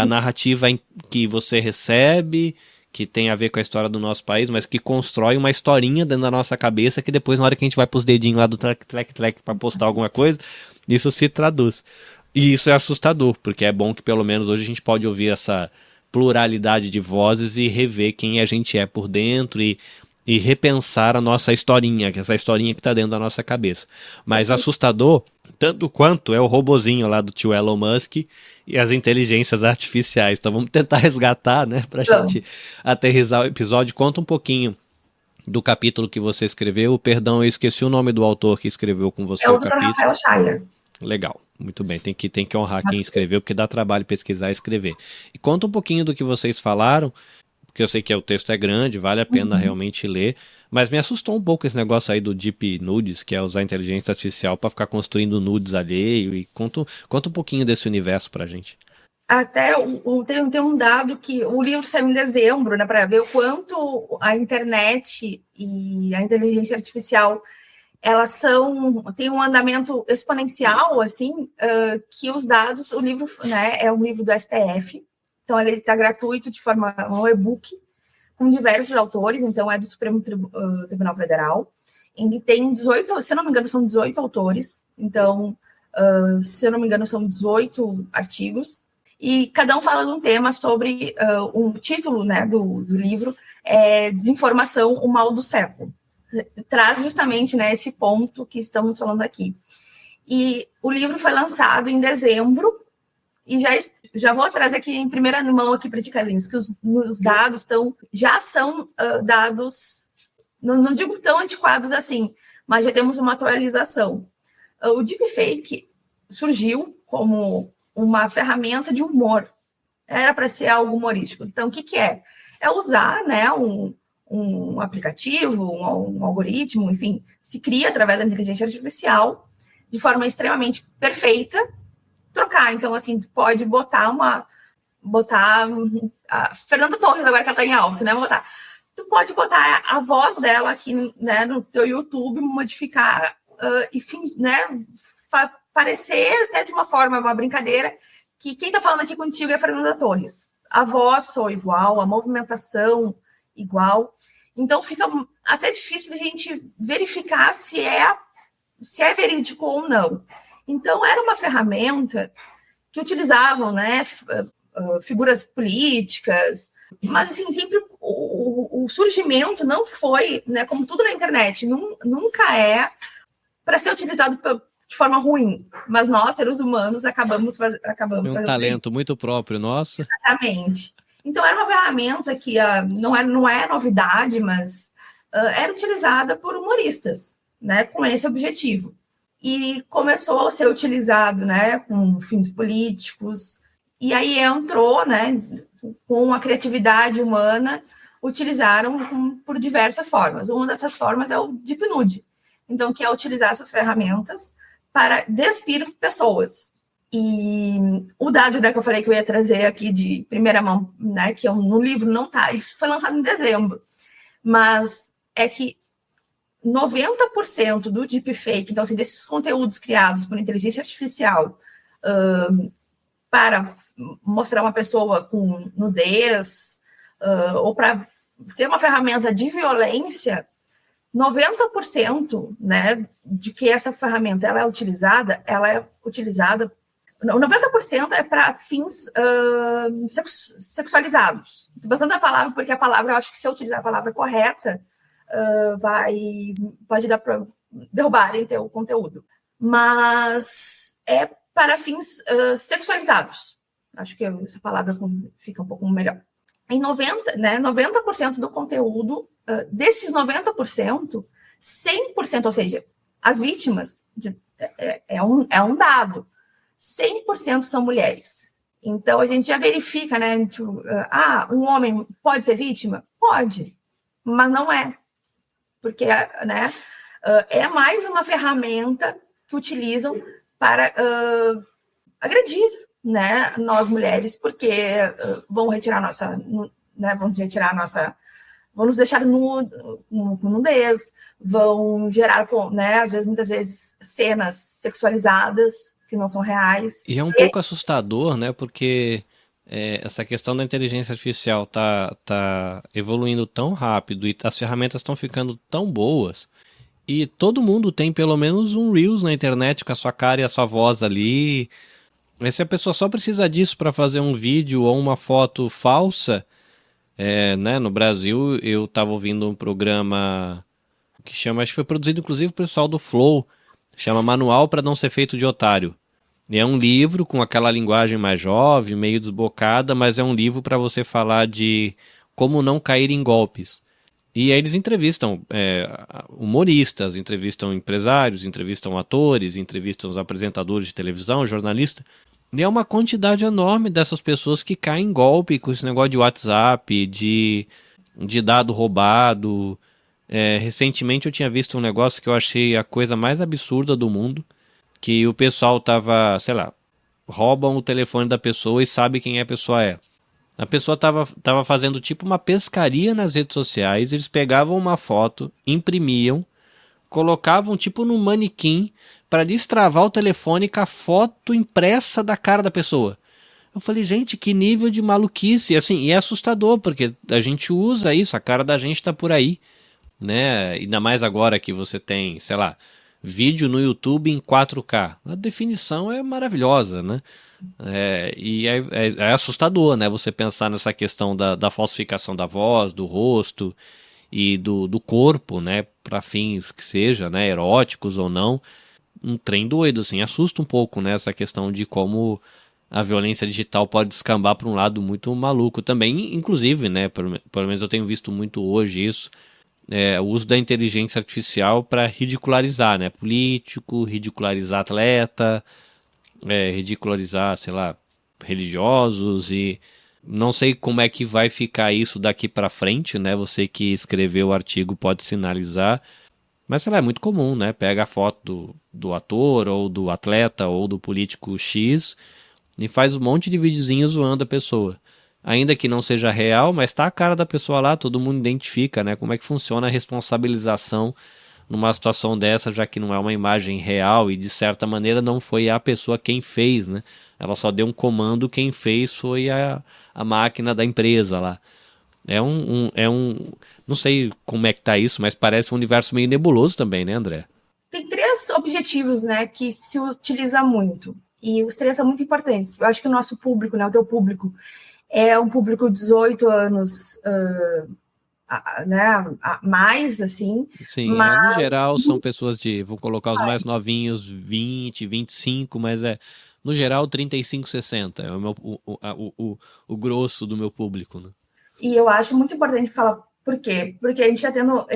A narrativa que você recebe, que tem a ver com a história do nosso país, mas que constrói uma historinha dentro da nossa cabeça que depois, na hora que a gente vai pros dedinhos lá do tlec para postar alguma coisa, isso se traduz. E isso é assustador, porque é bom que pelo menos hoje a gente pode ouvir essa pluralidade de vozes e rever quem a gente é por dentro e repensar a nossa historinha, que é essa historinha que está dentro da nossa cabeça. Mas assustador, tanto quanto é o robozinho lá do tio Elon Musk e as inteligências artificiais. Então vamos tentar resgatar, né, pra gente aterrissar o episódio. Conta um pouquinho do capítulo que você escreveu. Perdão, eu esqueci o nome do autor que escreveu com você o capítulo. Rafael Scheyer. Legal, muito bem, tem que honrar quem escreveu, porque dá trabalho pesquisar e escrever. E conta um pouquinho do que vocês falaram, porque eu sei que o texto é grande, vale a pena realmente ler, mas me assustou um pouco esse negócio aí do Deep Nudes, que é usar a inteligência artificial para ficar construindo nudes alheio, e conta um pouquinho desse universo pra gente. Até tem um dado que o livro saiu em dezembro, né, para ver o quanto a internet e a inteligência artificial elas têm um andamento exponencial, assim, que os dados, o livro, né, é um livro do STF, então ele está gratuito de forma, um e-book, com diversos autores, então é do Supremo Tribunal Federal, em que tem 18, se eu não me engano, são 18 autores, então, se eu não me engano, são 18 artigos, e cada um fala de um tema sobre, um título, né, do livro é Desinformação, o Mal do Século. Traz justamente, né, esse ponto que estamos falando aqui. E o livro foi lançado em dezembro, e já vou trazer aqui em primeira mão aqui para ti, Carlinhos, que os dados já são dados, não digo tão antiquados assim, mas já temos uma atualização. O deepfake surgiu como uma ferramenta de humor, era para ser algo humorístico. Então, o que é? É usar, né, um aplicativo, um algoritmo, enfim, se cria através da inteligência artificial de forma extremamente perfeita, trocar. Então, assim, tu pode botar a Fernanda Torres, agora que ela tá em alta, né? Tu pode botar a voz dela aqui, né, no teu YouTube, modificar e, né, parecer até de uma forma, uma brincadeira, que quem tá falando aqui contigo é a Fernanda Torres. A voz soa igual, a movimentação igual. Então, fica até difícil de a gente verificar se é verídico ou não. Então, era uma ferramenta que utilizavam, né, figuras políticas, mas, assim, sempre o surgimento não foi, né, como tudo na internet, nunca é para ser utilizado de forma ruim, mas nós, seres humanos, acabamos fazendo talento isso. muito próprio nosso. Exatamente. Então, era uma ferramenta que não é novidade, mas era utilizada por humoristas, né, com esse objetivo. E começou a ser utilizado, né, com fins políticos, e aí entrou, né, com a criatividade humana, utilizaram por diversas formas. Uma dessas formas é o Deep Nude, então, que é utilizar essas ferramentas para despir pessoas. E o dado, né, que eu falei que eu ia trazer aqui de primeira mão, né, que no livro não está, isso foi lançado em dezembro, mas é que 90% do deepfake, então, assim, desses conteúdos criados por inteligência artificial para mostrar uma pessoa com nudez ou para ser uma ferramenta de violência, 90%, né, de que essa ferramenta ela é utilizada 90% é para fins sexualizados. Estou pensando na palavra, porque a palavra, eu acho que se eu utilizar a palavra correta, pode dar para derrubarem o conteúdo. Mas é para fins sexualizados. Acho que essa palavra fica um pouco melhor. Em 90% do conteúdo, desses 90%, 100%, ou seja, as vítimas, é um dado, 100% são mulheres. Então, a gente já verifica, né? Um homem pode ser vítima? Pode, mas não é. Porque, né, é mais uma ferramenta que utilizam para agredir, né, nós mulheres, porque vão retirar vão nos deixar com nudez, vão gerar, né, às vezes, muitas vezes, cenas sexualizadas que não são reais. E é um pouco assustador, né? Porque essa questão da inteligência artificial tá evoluindo tão rápido e as ferramentas estão ficando tão boas. E todo mundo tem pelo menos um Reels na internet com a sua cara e a sua voz ali. Mas se a pessoa só precisa disso para fazer um vídeo ou uma foto falsa, né? No Brasil eu estava ouvindo um programa que chama, acho que foi produzido inclusive pelo pessoal do Flow, chama Manual para Não Ser Feito de Otário. E é um livro com aquela linguagem mais jovem, meio desbocada, mas é um livro para você falar de como não cair em golpes. E aí eles entrevistam humoristas, entrevistam empresários, entrevistam atores, entrevistam os apresentadores de televisão, jornalistas. E é uma quantidade enorme dessas pessoas que caem em golpe com esse negócio de WhatsApp, de dado roubado. Recentemente eu tinha visto um negócio que eu achei a coisa mais absurda do mundo, que o pessoal tava, sei lá, roubam o telefone da pessoa e sabe quem a pessoa é. A pessoa tava fazendo tipo uma pescaria nas redes sociais, eles pegavam uma foto, imprimiam, colocavam tipo num manequim para destravar o telefone com a foto impressa da cara da pessoa. Eu falei, gente, que nível de maluquice. E assim, e é assustador, porque a gente usa isso, a cara da gente tá por aí, né? Ainda mais agora que você tem, sei lá, vídeo no YouTube em 4K. A definição é maravilhosa, né? E é assustador, né? Você pensar nessa questão da falsificação da voz, do rosto e do corpo, né? Para fins que seja, né? Eróticos ou não. Um trem doido, assim. Assusta um pouco, né? Essa questão de como a violência digital pode descambar para um lado muito maluco também. Inclusive, né? Pelo menos eu tenho visto muito hoje isso. O uso da inteligência artificial para ridicularizar, né? Político, ridicularizar atleta, ridicularizar, sei lá, religiosos, e não sei como é que vai ficar isso daqui para frente, né? Você que escreveu o artigo pode sinalizar, mas sei lá, é muito comum, né? Pega a foto do ator, ou do atleta, ou do político X e faz um monte de videozinho zoando a pessoa. Ainda que não seja real, mas tá a cara da pessoa lá, todo mundo identifica, né? Como é que funciona a responsabilização numa situação dessa, já que não é uma imagem real e de certa maneira não foi a pessoa quem fez, né? Ela só deu um comando, quem fez foi a máquina da empresa lá. Não sei como é que tá isso, mas parece um universo meio nebuloso também, né, André? Tem 3 objetivos, né, que se utiliza muito. E os 3 são muito importantes. Eu acho que o nosso público, né, o teu público, é um público de 18 anos mais, assim. Sim, no Mas geral são pessoas vou colocar os mais novinhos, 20, 25, mas no geral 35, 60, é o grosso do meu público, né? e eu acho muito importante falar por quê? Porque a gente está tendo.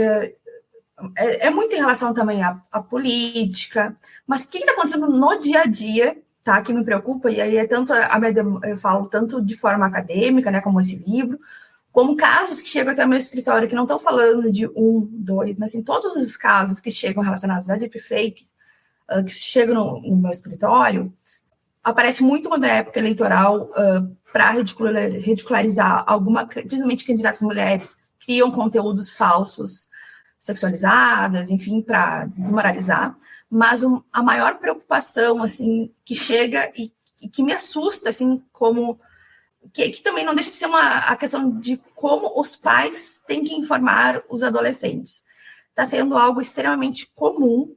Muito em relação também à política, mas o que está acontecendo no dia a dia, tá? Que me preocupa, e aí é tanto eu falo tanto de forma acadêmica, né, como esse livro, como casos que chegam até o meu escritório, que não estão falando de um, dois, mas assim, todos os casos que chegam relacionados a deepfakes, que chegam no meu escritório, aparece muito na época eleitoral para ridicularizar principalmente candidatas mulheres, criam conteúdos falsos, sexualizadas, enfim, para desmoralizar. Mas a maior preocupação, assim, que chega e que me assusta, assim, como que também não deixa de ser a questão de como os pais têm que informar os adolescentes. Está sendo algo extremamente comum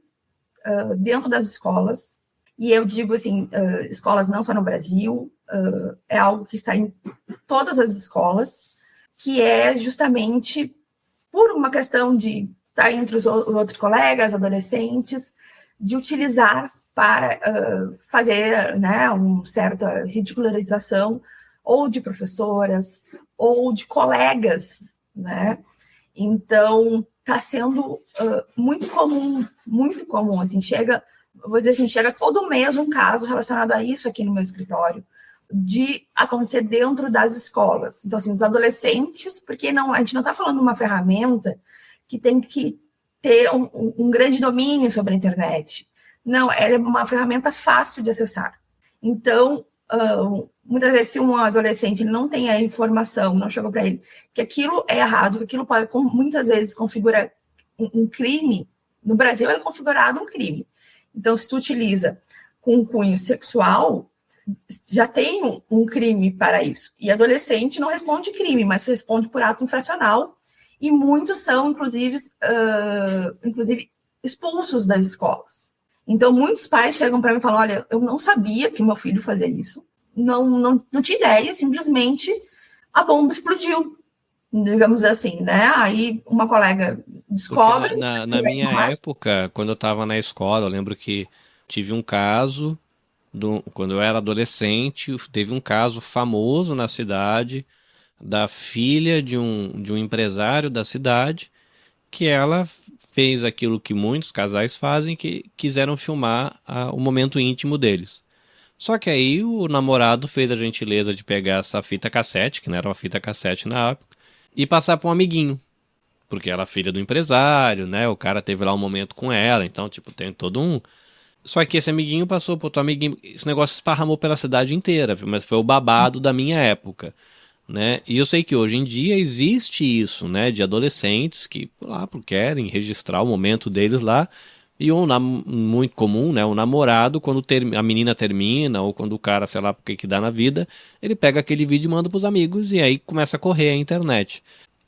dentro das escolas, e eu digo assim, escolas não só no Brasil, é algo que está em todas as escolas, que é justamente por uma questão de estar entre os outros colegas, adolescentes, de utilizar para fazer, né, uma certa ridicularização ou de professoras ou de colegas, né? Então, está sendo muito comum, assim, vou dizer assim, chega todo mês um caso relacionado a isso aqui no meu escritório, de acontecer dentro das escolas. Então, assim, os adolescentes, porque a gente não está falando de uma ferramenta que tem que ter um grande domínio sobre a internet. Não, ela é uma ferramenta fácil de acessar. Então, muitas vezes, se um adolescente não tem a informação, não chegou para ele, que aquilo é errado, que aquilo pode, muitas vezes, configura um crime, no Brasil é configurado um crime. Então, se tu utiliza com um cunho sexual, já tem um crime para isso. E adolescente não responde crime, mas responde por ato infracional, e muitos são, inclusive expulsos das escolas. Então, muitos pais chegam para mim e falam, olha, eu não sabia que meu filho fazia isso, não tinha ideia, simplesmente a bomba explodiu, digamos assim, né? Aí uma colega descobre... Porque na minha época, quando eu estava na escola, eu lembro que tive um caso, quando eu era adolescente, teve um caso famoso na cidade, da filha de um empresário da cidade, que ela fez aquilo que muitos casais fazem, que quiseram filmar o momento íntimo deles. Só que aí o namorado fez a gentileza de pegar essa fita cassete, que não era uma fita cassete na época, e passar para um amiguinho. Porque ela é filha do empresário, né? O cara teve lá um momento com ela, então, tipo, tem todo um... Só que esse amiguinho passou pro outro amiguinho, esse negócio esparramou pela cidade inteira, mas foi o babado da minha época, né? E eu sei que hoje em dia existe isso, né? De adolescentes que lá querem registrar o momento deles lá, e muito comum, né? O namorado, quando a menina termina, ou quando o cara, sei lá, o que dá na vida, ele pega aquele vídeo e manda pros amigos, e aí começa a correr a internet.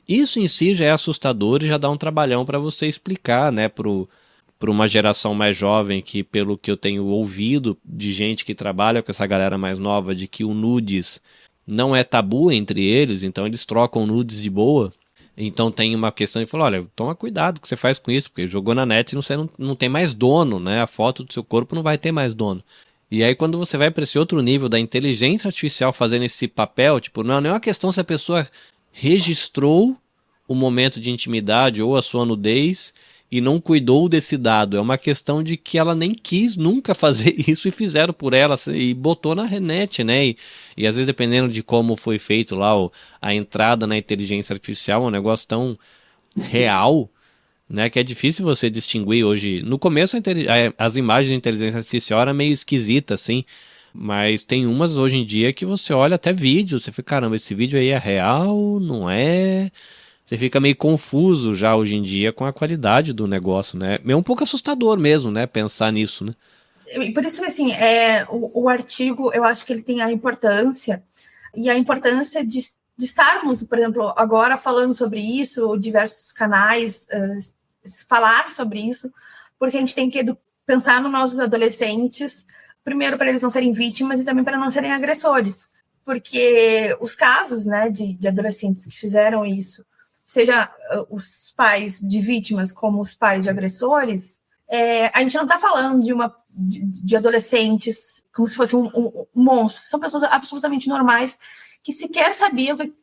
Isso em si já é assustador e já dá um trabalhão para você explicar, né, para uma geração mais jovem que, pelo que eu tenho ouvido de gente que trabalha com essa galera mais nova, de que o nudes não é tabu entre eles, então eles trocam nudes de boa. Então tem uma questão de falar, olha, toma cuidado que você faz com isso, porque jogou na net e você não tem mais dono, né? A foto do seu corpo não vai ter mais dono. E aí quando você vai para esse outro nível da inteligência artificial fazendo esse papel, tipo, não é nem uma questão se a pessoa registrou o momento de intimidade ou a sua nudez e não cuidou desse dado. É uma questão de que ela nem quis nunca fazer isso e fizeram por ela e botou na net, né? E às vezes, dependendo de como foi feito lá a entrada na inteligência artificial, é um negócio tão real, né? Que é difícil você distinguir hoje. No começo, as imagens de inteligência artificial eram meio esquisitas, assim. Mas tem umas hoje em dia que você olha até vídeo, você fica, caramba, esse vídeo aí é real, não é? Você fica meio confuso já hoje em dia com a qualidade do negócio, né? É um pouco assustador mesmo, né? Pensar nisso, né? Por isso que, assim, o artigo, eu acho que ele tem a importância, e a importância de estarmos, por exemplo, agora falando sobre isso, diversos canais, falar sobre isso, porque a gente tem que pensar nos nossos adolescentes, primeiro para eles não serem vítimas e também para não serem agressores, porque os casos, né, de adolescentes que fizeram isso, seja os pais de vítimas como os pais de agressores, a gente não está falando de adolescentes como se fosse um monstro. São pessoas absolutamente normais que sequer sabiam que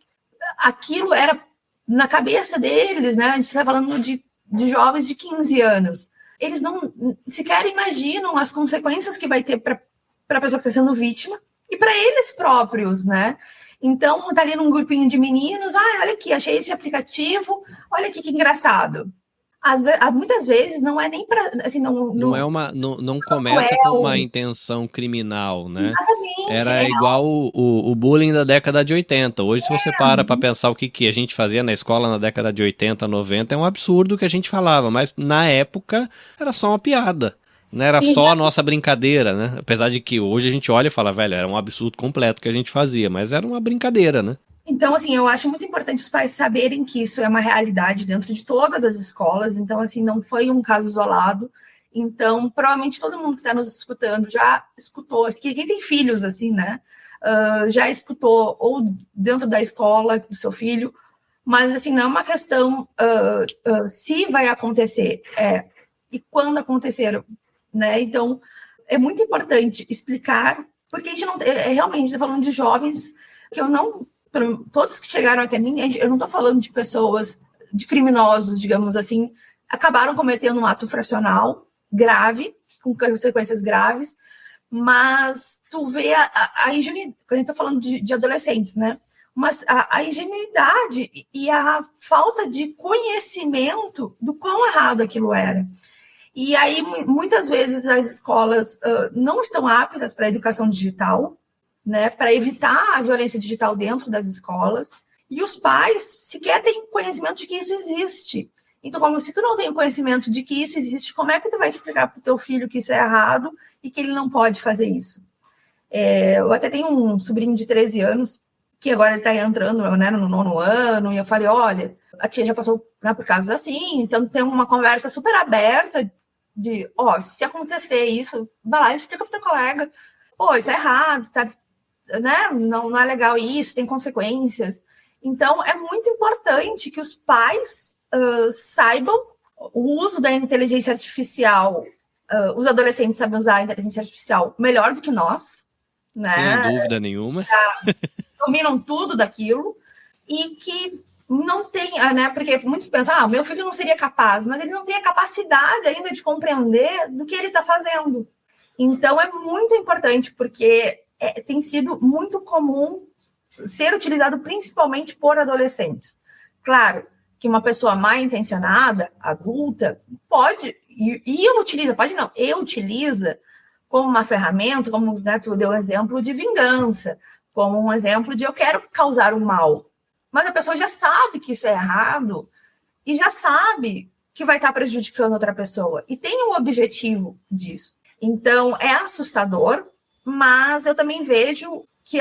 aquilo era na cabeça deles, né? A gente está falando de jovens de 15 anos. Eles não sequer imaginam as consequências que vai ter para a pessoa que está sendo vítima e para eles próprios, né? Então, tá ali num grupinho de meninos, olha aqui, achei esse aplicativo, olha aqui que engraçado. Muitas vezes não é nem para, assim, não começa com uma intenção criminal, né? Exatamente. Era igual o bullying da década de 80. Hoje, se você para pensar o que a gente fazia na escola na década de 80, 90, é um absurdo o que a gente falava, mas na época era só uma piada. Não era só a nossa brincadeira, né? Apesar de que hoje a gente olha e fala, velho, era um absurdo completo que a gente fazia, mas era uma brincadeira, né? Então, assim, eu acho muito importante os pais saberem que isso é uma realidade dentro de todas as escolas. Então, assim, não foi um caso isolado. Então, provavelmente todo mundo que está nos escutando já escutou, quem tem filhos, assim, né? Já escutou, ou dentro da escola do seu filho, mas, assim, não é uma questão se vai acontecer, e quando acontecer, né? Então, é muito importante explicar, porque a gente não realmente está falando de jovens que eu não... Todos que chegaram até mim, eu não estou falando de pessoas, de criminosos, digamos assim, acabaram cometendo um ato infracional grave, com consequências graves, mas tu vê a ingenuidade, quando a gente está falando de adolescentes, né? Mas a ingenuidade e a falta de conhecimento do quão errado aquilo era. E aí, muitas vezes, as escolas não estão aptas para a educação digital, né, para evitar a violência digital dentro das escolas, e os pais sequer têm conhecimento de que isso existe. Então, como se tu não tem conhecimento de que isso existe, como é que tu vai explicar para o teu filho que isso é errado e que ele não pode fazer isso? Eu até tenho um sobrinho de 13 anos, que agora ele está entrando, né, no 9º ano, e eu falei, olha, a tia já passou, né, por casos assim, então tem uma conversa super aberta de, se acontecer isso, vai lá e explica para o teu colega, isso é errado, tá? Né? Não é legal isso, tem consequências. Então, é muito importante que os pais saibam o uso da inteligência artificial. Os adolescentes sabem usar a inteligência artificial melhor do que nós, né? Sem dúvida nenhuma. Dominam tudo daquilo e que não tem, né? Porque muitos pensam, meu filho não seria capaz, mas ele não tem a capacidade ainda de compreender do que ele está fazendo. Então, é muito importante, porque tem sido muito comum ser utilizado principalmente por adolescentes. Claro que uma pessoa mal intencionada, adulta, pode, utiliza como uma ferramenta, como, né, tu deu um exemplo de vingança, como um exemplo de eu quero causar um mal. Mas a pessoa já sabe que isso é errado e já sabe que vai estar prejudicando outra pessoa. E tem um objetivo disso. Então, é assustador, mas eu também vejo que,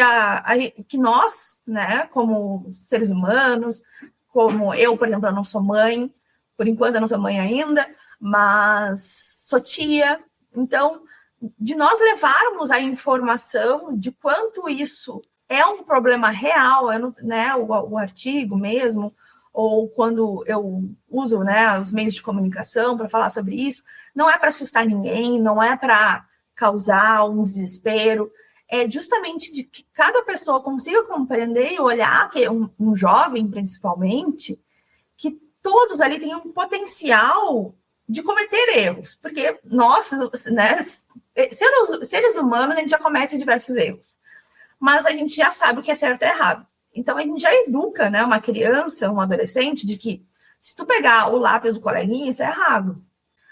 que nós, né, como seres humanos, como eu, por exemplo, eu não sou mãe, por enquanto eu não sou mãe ainda, mas sou tia. Então, de nós levarmos a informação de quanto isso é um problema real, né, o artigo mesmo, ou quando eu uso, né, os meios de comunicação para falar sobre isso, não é para assustar ninguém, não é para causar um desespero, é justamente de que cada pessoa consiga compreender e olhar, que um jovem principalmente, que todos ali têm um potencial de cometer erros, porque nós, né, seres humanos, a gente já comete diversos erros, mas a gente já sabe o que é certo e errado. Então, a gente já educa, né, uma criança, um adolescente, de que se tu pegar o lápis do coleguinha, isso é errado.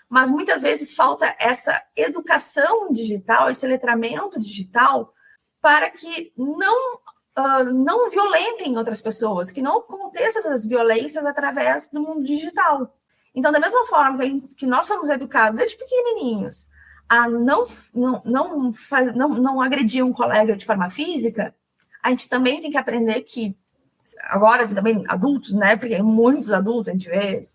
Mas muitas vezes falta essa educação digital, esse letramento digital, para que não violentem outras pessoas, que não aconteçam essas violências através do mundo digital. Então, da mesma forma que nós somos educados desde pequenininhos a não agredir um colega de forma física, a gente também tem que aprender que, agora também adultos, né, porque muitos adultos a gente vê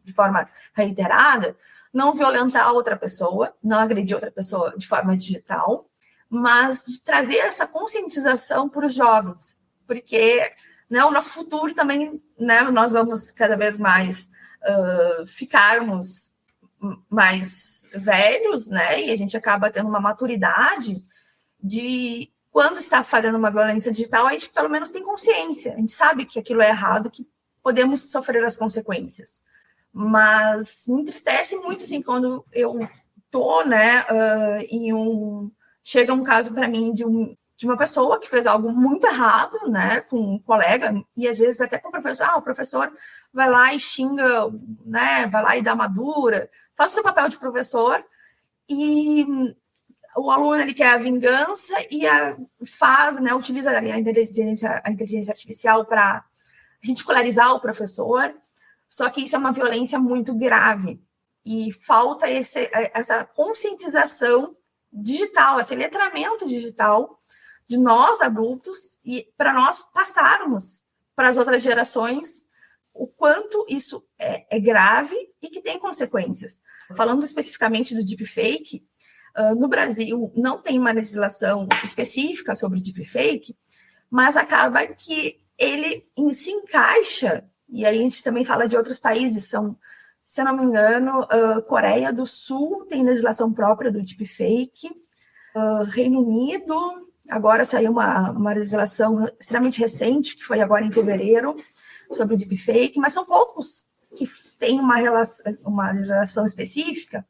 de forma reiterada, não violentar outra pessoa, não agredir outra pessoa de forma digital, mas de trazer essa conscientização para os jovens, porque né, o nosso futuro também, né, nós vamos cada vez mais ficarmos mais velhos, né, e a gente acaba tendo uma maturidade de quando está fazendo uma violência digital, a gente pelo menos tem consciência, a gente sabe que aquilo é errado, que podemos sofrer as consequências. Mas me entristece muito, assim, quando eu tô, né, chega um caso para mim de uma pessoa que fez algo muito errado, né, com um colega, e às vezes até com o professor, o professor vai lá e xinga, né, vai lá e dá uma dura, faz o seu papel de professor, e o aluno, ele quer a vingança e faz, né, utiliza a inteligência artificial para ridicularizar o professor, só que isso é uma violência muito grave, e falta essa conscientização digital, esse letramento digital de nós, adultos, e para nós passarmos para as outras gerações o quanto isso é grave e que tem consequências. Falando especificamente do deepfake, no Brasil não tem uma legislação específica sobre deepfake, mas acaba que ele se encaixa, e aí a gente também fala de outros países, se eu não me engano, Coreia do Sul tem legislação própria do deepfake, Reino Unido, agora saiu uma legislação extremamente recente, que foi agora em fevereiro, sobre o deepfake, mas são poucos que têm uma legislação específica,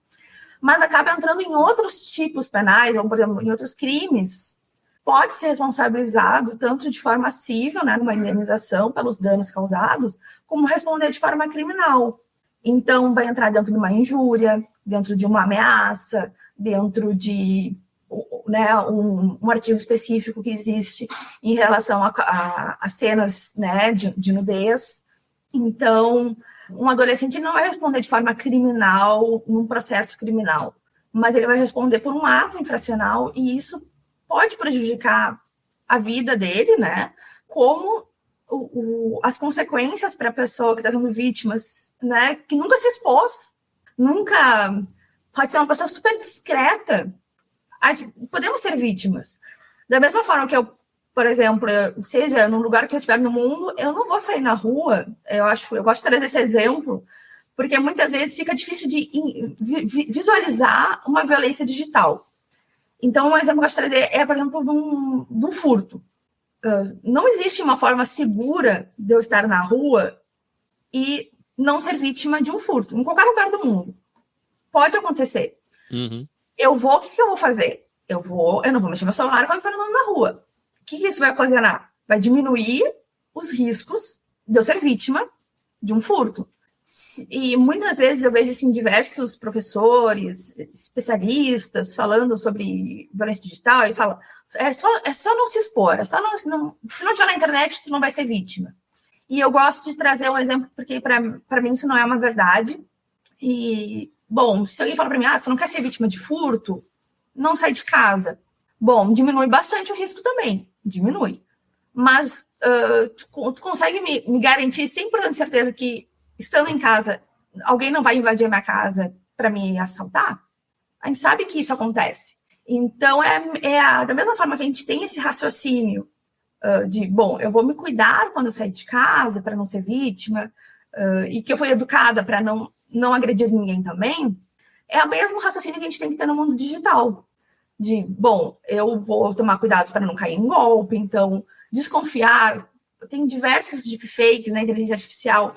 mas acaba entrando em outros tipos penais, ou, por exemplo, em outros crimes, pode ser responsabilizado tanto de forma civil, né, numa indenização pelos danos causados, como responder de forma criminal. Então, vai entrar dentro de uma injúria, dentro de uma ameaça, dentro de, né, um artigo específico que existe em relação a cenas, né, de nudez. Então, um adolescente não vai responder de forma criminal num processo criminal, mas ele vai responder por um ato infracional, e isso pode prejudicar a vida dele, né? Como as consequências para a pessoa que está sendo vítima, né? Que nunca se expôs, nunca pode ser uma pessoa super discreta. Podemos ser vítimas. Da mesma forma que eu, por exemplo, seja no lugar que eu estiver no mundo, eu não vou sair na rua. Eu gosto de trazer esse exemplo, porque muitas vezes fica difícil de visualizar uma violência digital. Então, um exemplo que eu gosto de trazer é, por exemplo, de um furto. Não existe uma forma segura de eu estar na rua e não ser vítima de um furto, em qualquer lugar do mundo. Pode acontecer. Uhum. O que eu vou fazer? Eu não vou mexer meu celular quando eu estiver andando na rua. O que isso vai ocasionar? Vai diminuir os riscos de eu ser vítima de um furto. E muitas vezes eu vejo assim, diversos professores, especialistas falando sobre violência digital e falam, é só não se expor, se não estiver na internet, tu não vai ser vítima. E eu gosto de trazer um exemplo, porque para mim isso não é uma verdade. E, bom, se alguém fala para mim, tu não quer ser vítima de furto, não sai de casa. Bom, diminui bastante o risco também, diminui. Mas tu consegue me garantir 100% de certeza que, estando em casa, alguém não vai invadir a minha casa para me assaltar? A gente sabe que isso acontece. Então, da mesma forma que a gente tem esse raciocínio de, bom, eu vou me cuidar quando eu sair de casa para não ser vítima, e que eu fui educada para não agredir ninguém também, é o mesmo raciocínio que a gente tem que ter no mundo digital. De, bom, eu vou tomar cuidado para não cair em golpe, então, desconfiar. Tem diversos deepfakes na inteligência artificial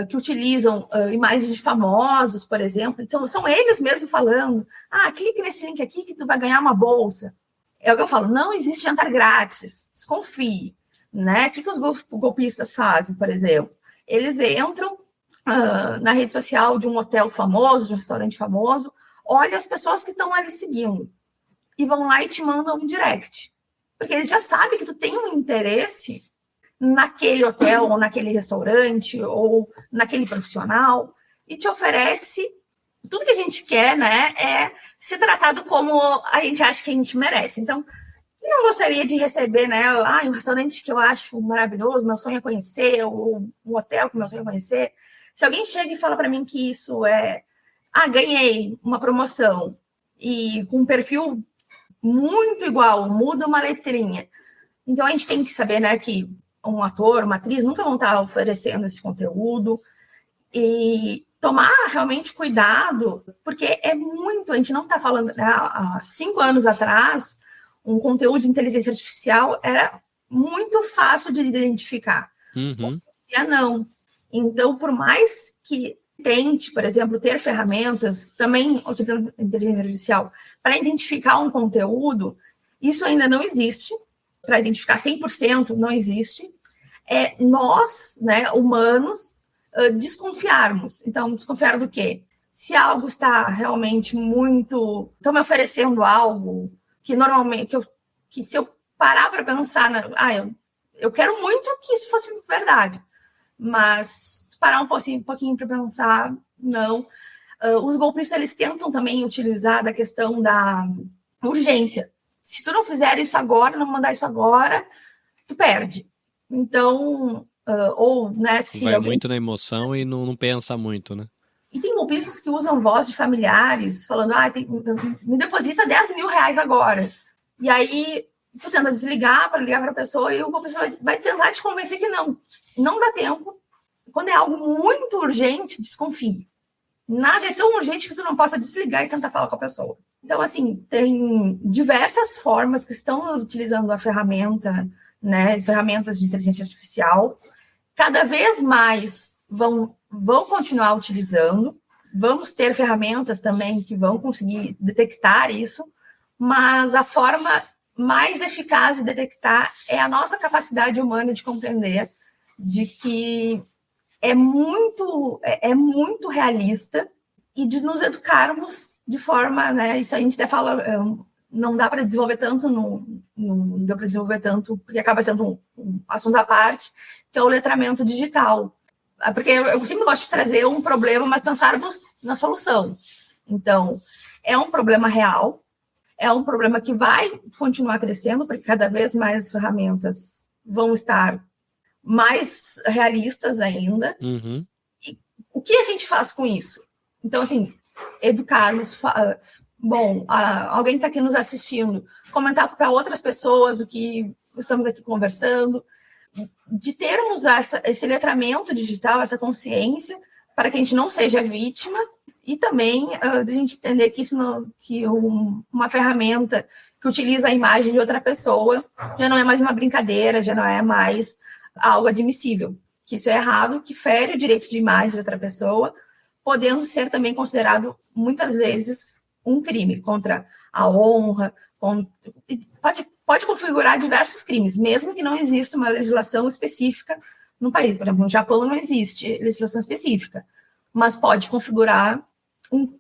que utilizam imagens de famosos, por exemplo. Então, são eles mesmos falando, clique nesse link aqui que tu vai ganhar uma bolsa. É o que eu falo, não existe jantar grátis, desconfie. Né? O que os golpistas fazem, por exemplo? Eles entram na rede social de um hotel famoso, de um restaurante famoso, olha as pessoas que estão ali seguindo, e vão lá e te mandam um direct. Porque eles já sabem que tu tem um interesse naquele hotel, ou naquele restaurante, ou naquele profissional, e te oferece tudo que a gente quer, né? É ser tratado como a gente acha que a gente merece. Então, eu não gostaria de receber, né? Um restaurante que eu acho maravilhoso, meu sonho é conhecer, ou um hotel que meu sonho é conhecer. Se alguém chega e fala para mim que isso ganhei uma promoção, e com um perfil muito igual, muda uma letrinha. Então, a gente tem que saber, né, que um ator, uma atriz, nunca vão estar oferecendo esse conteúdo. E tomar realmente cuidado, porque é muito, a gente não está falando, né, há 5 anos atrás, um conteúdo de inteligência artificial era muito fácil de identificar. Uhum. Hoje não. Então, por mais que tente, por exemplo, ter ferramentas, também utilizando inteligência artificial, para identificar um conteúdo, isso ainda não existe. Para identificar 100% não existe. Nós, né, humanos, desconfiarmos. Então, desconfiar do quê? Se algo está realmente muito... Estão me oferecendo algo que normalmente... Que se eu parar para pensar... eu quero muito que isso fosse verdade. Mas parar um pouquinho para pensar, não. Os golpistas, eles tentam também utilizar da questão da urgência. Se tu não fizer isso agora, não mandar isso agora, tu perde. Então... ou, né, se vai muito na emoção e não pensa muito, né? E tem golpistas que usam voz de familiares, falando, me deposita 10 mil reais agora. E aí, tu tenta desligar para ligar para a pessoa e o golpista vai tentar te convencer que não dá tempo. Quando é algo muito urgente, desconfie. Nada é tão urgente que tu não possa desligar e tentar falar com a pessoa. Então, assim, tem diversas formas que estão utilizando a ferramenta, né, ferramentas de inteligência artificial. Cada vez mais vão continuar utilizando, vamos ter ferramentas também que vão conseguir detectar isso, mas a forma mais eficaz de detectar é a nossa capacidade humana de compreender de que é muito realista e de nos educarmos de forma, né, isso a gente até fala, não dá para desenvolver tanto, não deu para desenvolver tanto, porque acaba sendo um assunto à parte, que é o letramento digital. Porque eu sempre gosto de trazer um problema, mas pensarmos na solução. Então, é um problema real, é um problema que vai continuar crescendo, porque cada vez mais as ferramentas vão estar mais realistas ainda. Uhum. E o que a gente faz com isso? Então, assim, educarmos... alguém está aqui nos assistindo, comentar para outras pessoas o que estamos aqui conversando, de termos esse letramento digital, essa consciência, para que a gente não seja vítima, e também de a gente entender que uma ferramenta que utiliza a imagem de outra pessoa já não é mais uma brincadeira, já não é mais algo admissível, que isso é errado, que fere o direito de imagem de outra pessoa, podendo ser também considerado, muitas vezes, um crime contra a honra, pode configurar diversos crimes, mesmo que não exista uma legislação específica no país. Por exemplo, no Japão não existe legislação específica, mas pode configurar um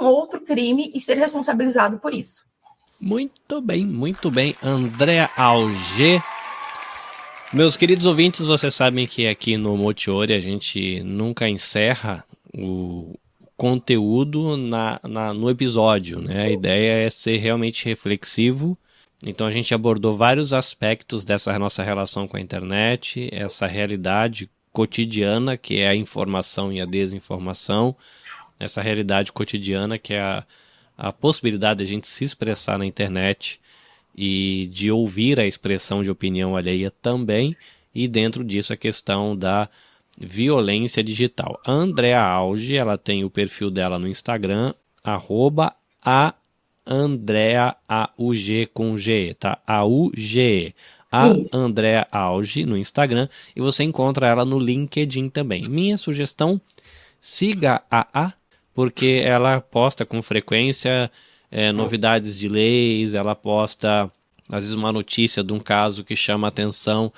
outro crime e ser responsabilizado por isso. Muito bem. Andréa Auger. Meus queridos ouvintes, vocês sabem que aqui no Motiori a gente nunca encerra o conteúdo no episódio, né? A ideia é ser realmente reflexivo. Então a gente abordou vários aspectos dessa nossa relação com a internet, essa realidade cotidiana que é a informação e a desinformação, essa realidade cotidiana que é a possibilidade de a gente se expressar na internet e de ouvir a expressão de opinião alheia também, e dentro disso a questão da violência digital. A Andréa Auger, ela tem o perfil dela no Instagram, @Andréa AUG com G, tá? AUG. Andréa Auger no Instagram, e você encontra ela no LinkedIn também. Minha sugestão, siga a porque ela posta com frequência novidades de leis, ela posta às vezes uma notícia de um caso que chama atenção,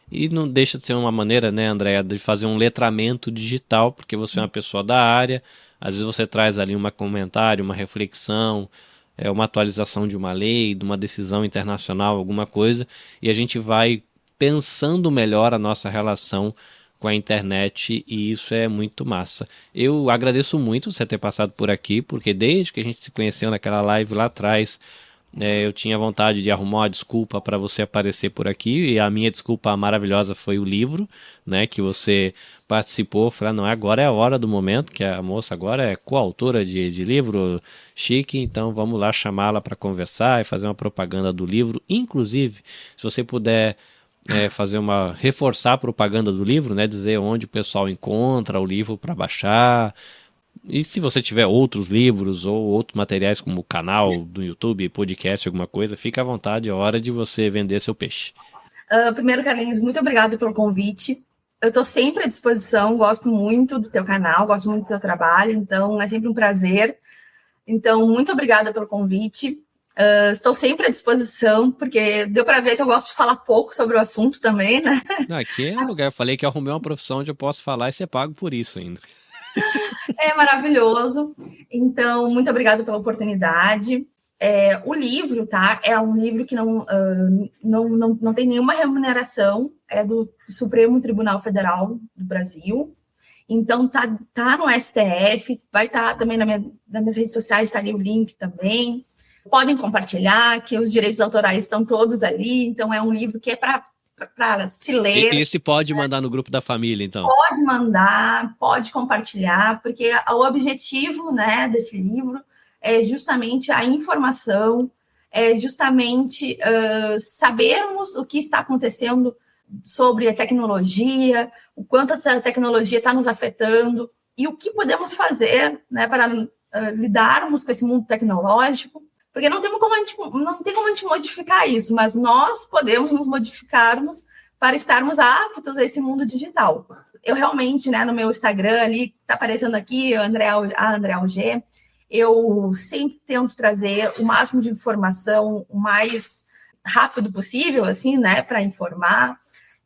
e não deixa de ser uma maneira, né, Andréa, de fazer um letramento digital, porque você é uma pessoa da área, às vezes você traz ali um comentário, uma reflexão, uma atualização de uma lei, de uma decisão internacional, alguma coisa, e a gente vai pensando melhor a nossa relação com a internet, e isso é muito massa. Eu agradeço muito você ter passado por aqui, porque desde que a gente se conheceu naquela live lá atrás, eu tinha vontade de arrumar uma desculpa para você aparecer por aqui, e a minha desculpa maravilhosa foi o livro, né, que você participou. Falei, não, agora é a hora do momento, que a moça agora é coautora de livro chique, então vamos lá chamá-la para conversar e fazer uma propaganda do livro. Inclusive, se você puder reforçar a propaganda do livro, né? Dizer onde o pessoal encontra o livro para baixar. E se você tiver outros livros ou outros materiais como canal do YouTube, podcast, alguma coisa, fica à vontade, é hora de você vender seu peixe. Primeiro, Carlinhos, muito obrigada pelo convite. Eu estou sempre à disposição, gosto muito do teu canal, gosto muito do teu trabalho, então é sempre um prazer. Então, muito obrigada pelo convite. Estou sempre à disposição, porque deu para ver que eu gosto de falar pouco sobre o assunto também, né? Aqui é o lugar, eu falei que eu arrumei uma profissão onde eu posso falar e ser pago por isso ainda. É maravilhoso. Então, muito obrigada pela oportunidade. O livro, tá? É um livro que não tem nenhuma remuneração, é do Supremo Tribunal Federal do Brasil. Então, tá no STF, vai estar também nas minhas redes sociais, está ali o link também. Podem compartilhar, que os direitos autorais estão todos ali. Então, é um livro que é para se ler. Esse pode mandar no grupo da família, então? Pode mandar, pode compartilhar, porque o objetivo, né, desse livro é justamente a informação, é justamente sabermos o que está acontecendo sobre a tecnologia, o quanto a tecnologia está nos afetando e o que podemos fazer, né, para lidarmos com esse mundo tecnológico, porque não tem como a gente modificar isso, mas nós podemos nos modificarmos para estarmos aptos a esse mundo digital. Eu realmente, né, no meu Instagram ali, está aparecendo aqui, a Andrea Alger, eu sempre tento trazer o máximo de informação o mais rápido possível, assim, né, para informar.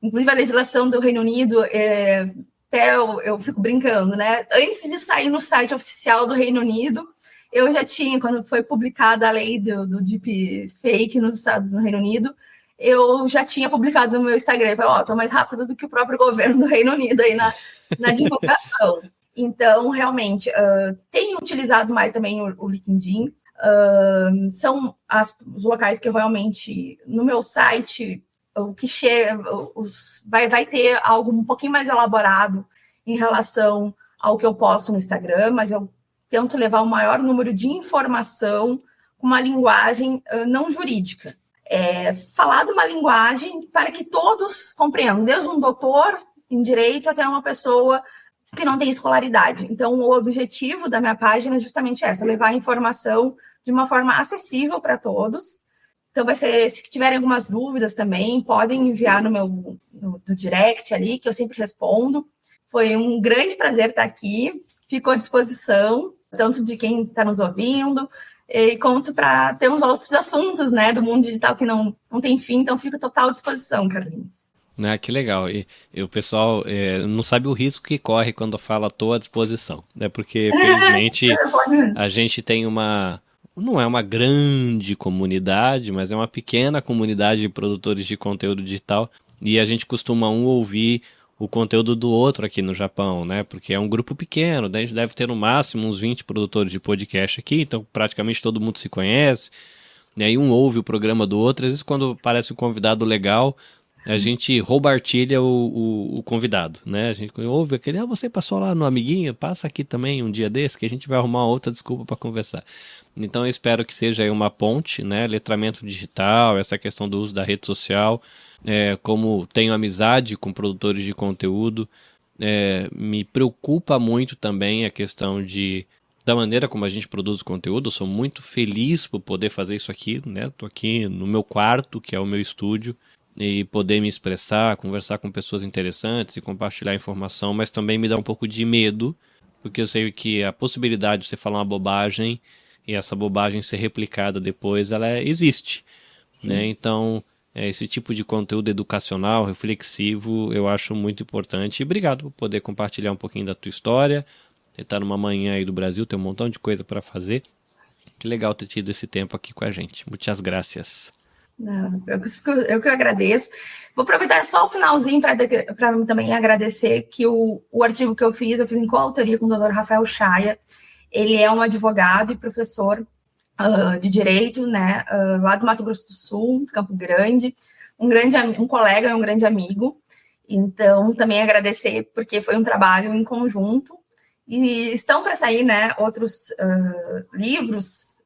Inclusive, a legislação do Reino Unido, até eu fico brincando, né? Antes de sair no site oficial do Reino Unido, eu já tinha, quando foi publicada a lei do deepfake no Reino Unido, eu já tinha publicado no meu Instagram. Falei, estou mais rápido do que o próprio governo do Reino Unido aí na divulgação. Então, realmente, tenho utilizado mais também o LinkedIn. São os locais que eu realmente, no meu site, o que chega, vai ter algo um pouquinho mais elaborado em relação ao que eu posto no Instagram, mas eu tento levar o maior número de informação com uma linguagem não jurídica. Falar de uma linguagem para que todos compreendam, desde um doutor em direito até uma pessoa que não tem escolaridade. Então, o objetivo da minha página é justamente essa, levar a informação de uma forma acessível para todos. Então, vai ser, se tiverem algumas dúvidas também, podem enviar no direct ali, que eu sempre respondo. Foi um grande prazer estar aqui, fico à disposição, tanto de quem está nos ouvindo, e quanto para termos outros assuntos, né, do mundo digital que não tem fim, então fico à total disposição, Carlinhos. Que legal. E o pessoal não sabe o risco que corre quando fala estou à disposição, né? Porque, felizmente, a gente tem não é uma grande comunidade, mas é uma pequena comunidade de produtores de conteúdo digital e a gente costuma ouvir o conteúdo do outro aqui no Japão, né? Porque é um grupo pequeno, daí a gente deve ter no máximo uns 20 produtores de podcast aqui, então praticamente todo mundo se conhece, e aí um ouve o programa do outro, às vezes quando parece um convidado legal, a gente roubartilha o convidado, né? A gente ouve aquele, você passou lá no Amiguinho, passa aqui também um dia desse, que a gente vai arrumar outra desculpa para conversar. Então eu espero que seja aí uma ponte, né? Letramento digital, essa questão do uso da rede social, como tenho amizade com produtores de conteúdo, me preocupa muito também a questão da maneira como a gente produz conteúdo. Eu sou muito feliz por poder fazer isso aqui, né? Tô aqui no meu quarto, que é o meu estúdio, e poder me expressar, conversar com pessoas interessantes e compartilhar informação, mas também me dá um pouco de medo, porque eu sei que a possibilidade de você falar uma bobagem e essa bobagem ser replicada depois, ela existe, né? Então, esse tipo de conteúdo educacional, reflexivo, eu acho muito importante. E obrigado por poder compartilhar um pouquinho da tua história. Você tá numa manhã aí do Brasil, tem um montão de coisa para fazer. Que legal ter tido esse tempo aqui com a gente. Muitas graças. Eu que agradeço. Vou aproveitar só o finalzinho para também agradecer que o artigo que eu fiz em coautoria com o Dr. Rafael Chaia. Ele é um advogado e professor de direito, né, lá do Mato Grosso do Sul, Campo Grande, um colega e um grande amigo. Então, também agradecer, porque foi um trabalho em conjunto. E estão para sair, né, outros livros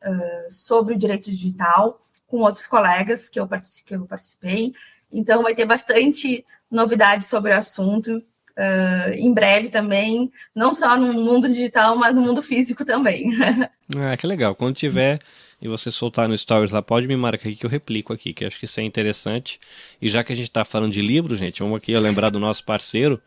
sobre o direito digital, com outros colegas que eu participei. Então, vai ter bastante novidade sobre o assunto. Em breve também, não só no mundo digital, mas no mundo físico também. Que legal. Quando tiver e você soltar no Stories lá, pode me marcar aqui que eu replico aqui, que eu acho que isso é interessante. E já que a gente está falando de livro, gente, vamos aqui lembrar do nosso parceiro,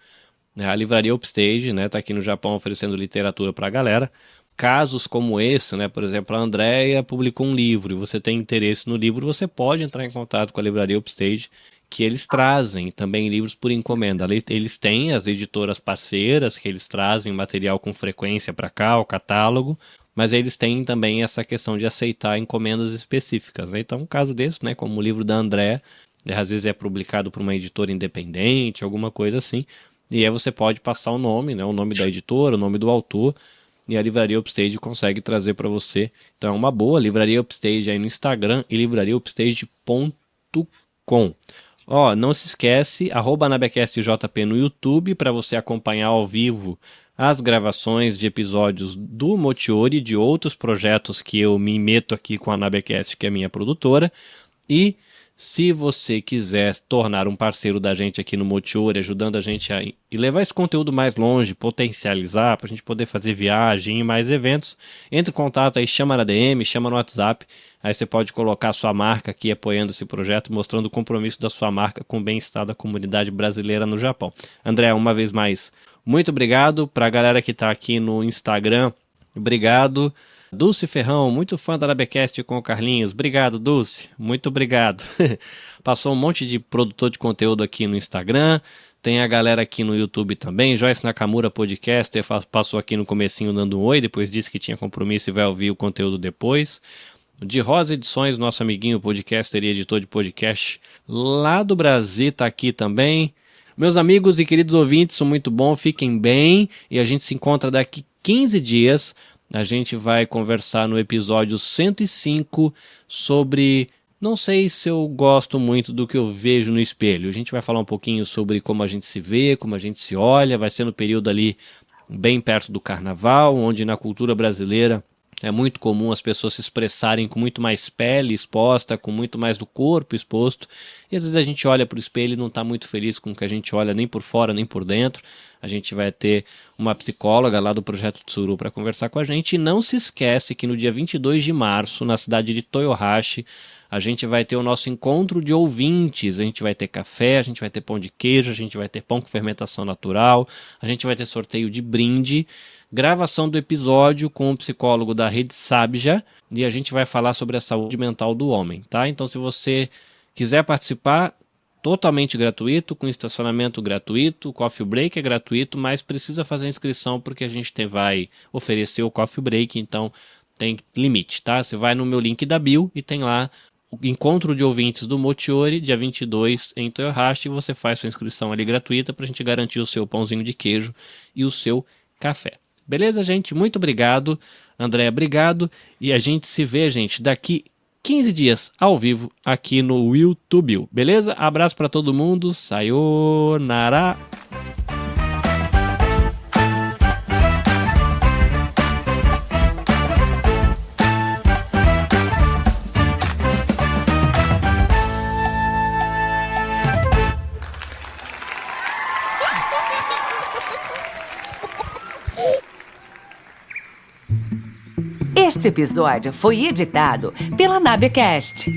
né, a Livraria Upstage, né, tá aqui no Japão oferecendo literatura para a galera. Casos como esse, né, por exemplo, a Andrea publicou um livro e você tem interesse no livro, você pode entrar em contato com a Livraria Upstage, que eles trazem também livros por encomenda. Eles têm as editoras parceiras, que eles trazem material com frequência para cá, o catálogo, mas eles têm também essa questão de aceitar encomendas específicas, né? Então, um caso desse, né, como o livro da Andrea, às vezes é publicado por uma editora independente, alguma coisa assim, e aí você pode passar o nome, né, o nome da editora, o nome do autor, e a Livraria Upstage consegue trazer para você. Então é uma boa, Livraria Upstage aí no Instagram e livrariaupstage.com. Não se esquece, @NabeCastJP no YouTube para você acompanhar ao vivo as gravações de episódios do Mochiori e de outros projetos que eu me meto aqui com a Nabecast, que é minha produtora. E se você quiser tornar um parceiro da gente aqui no Mochiori, ajudando a gente a levar esse conteúdo mais longe, potencializar, para a gente poder fazer viagem e mais eventos, entre em contato aí, chama na DM, chama no WhatsApp, aí você pode colocar a sua marca aqui apoiando esse projeto, mostrando o compromisso da sua marca com o bem-estar da comunidade brasileira no Japão. André, uma vez mais, muito obrigado. Para a galera que está aqui no Instagram, obrigado. Dulce Ferrão, muito fã da Nabecast com o Carlinhos. Obrigado, Dulce. Muito obrigado. Passou um monte de produtor de conteúdo aqui no Instagram. Tem a galera aqui no YouTube também. Joyce Nakamura, podcaster, passou aqui no comecinho dando um oi. Depois disse que tinha compromisso e vai ouvir o conteúdo depois. De Rosa Edições, nosso amiguinho podcaster e editor de podcast lá do Brasil, tá aqui também. Meus amigos e queridos ouvintes, são muito bom. Fiquem bem e a gente se encontra daqui 15 dias. A gente vai conversar no episódio 105 sobre... Não sei se eu gosto muito do que eu vejo no espelho. A gente vai falar um pouquinho sobre como a gente se vê, como a gente se olha. Vai ser no período ali bem perto do carnaval, onde na cultura brasileira é muito comum as pessoas se expressarem com muito mais pele exposta, com muito mais do corpo exposto. E às vezes a gente olha para o espelho e não está muito feliz com o que a gente olha, nem por fora, nem por dentro. A gente vai ter uma psicóloga lá do Projeto Tsuru para conversar com a gente. E não se esquece que no dia 22 de março, na cidade de Toyohashi, a gente vai ter o nosso encontro de ouvintes. A gente vai ter café, a gente vai ter pão de queijo, a gente vai ter pão com fermentação natural, a gente vai ter sorteio de brinde, gravação do episódio com o psicólogo da Rede Sabja, e a gente vai falar sobre a saúde mental do homem, tá? Então, se você quiser participar, totalmente gratuito, com estacionamento gratuito, o coffee break é gratuito, mas precisa fazer inscrição porque a gente vai oferecer o coffee break, então tem limite, tá? Você vai no meu link da bio e tem lá o encontro de ouvintes do Mochiori, dia 22 em Toyohashi, e você faz sua inscrição ali gratuita pra gente garantir o seu pãozinho de queijo e o seu café. Beleza, gente? Muito obrigado. André, obrigado. E a gente se vê, gente, daqui 15 dias ao vivo aqui no YouTube. Beleza? Abraço para todo mundo. Sayonara. Este episódio foi editado pela Nabecast.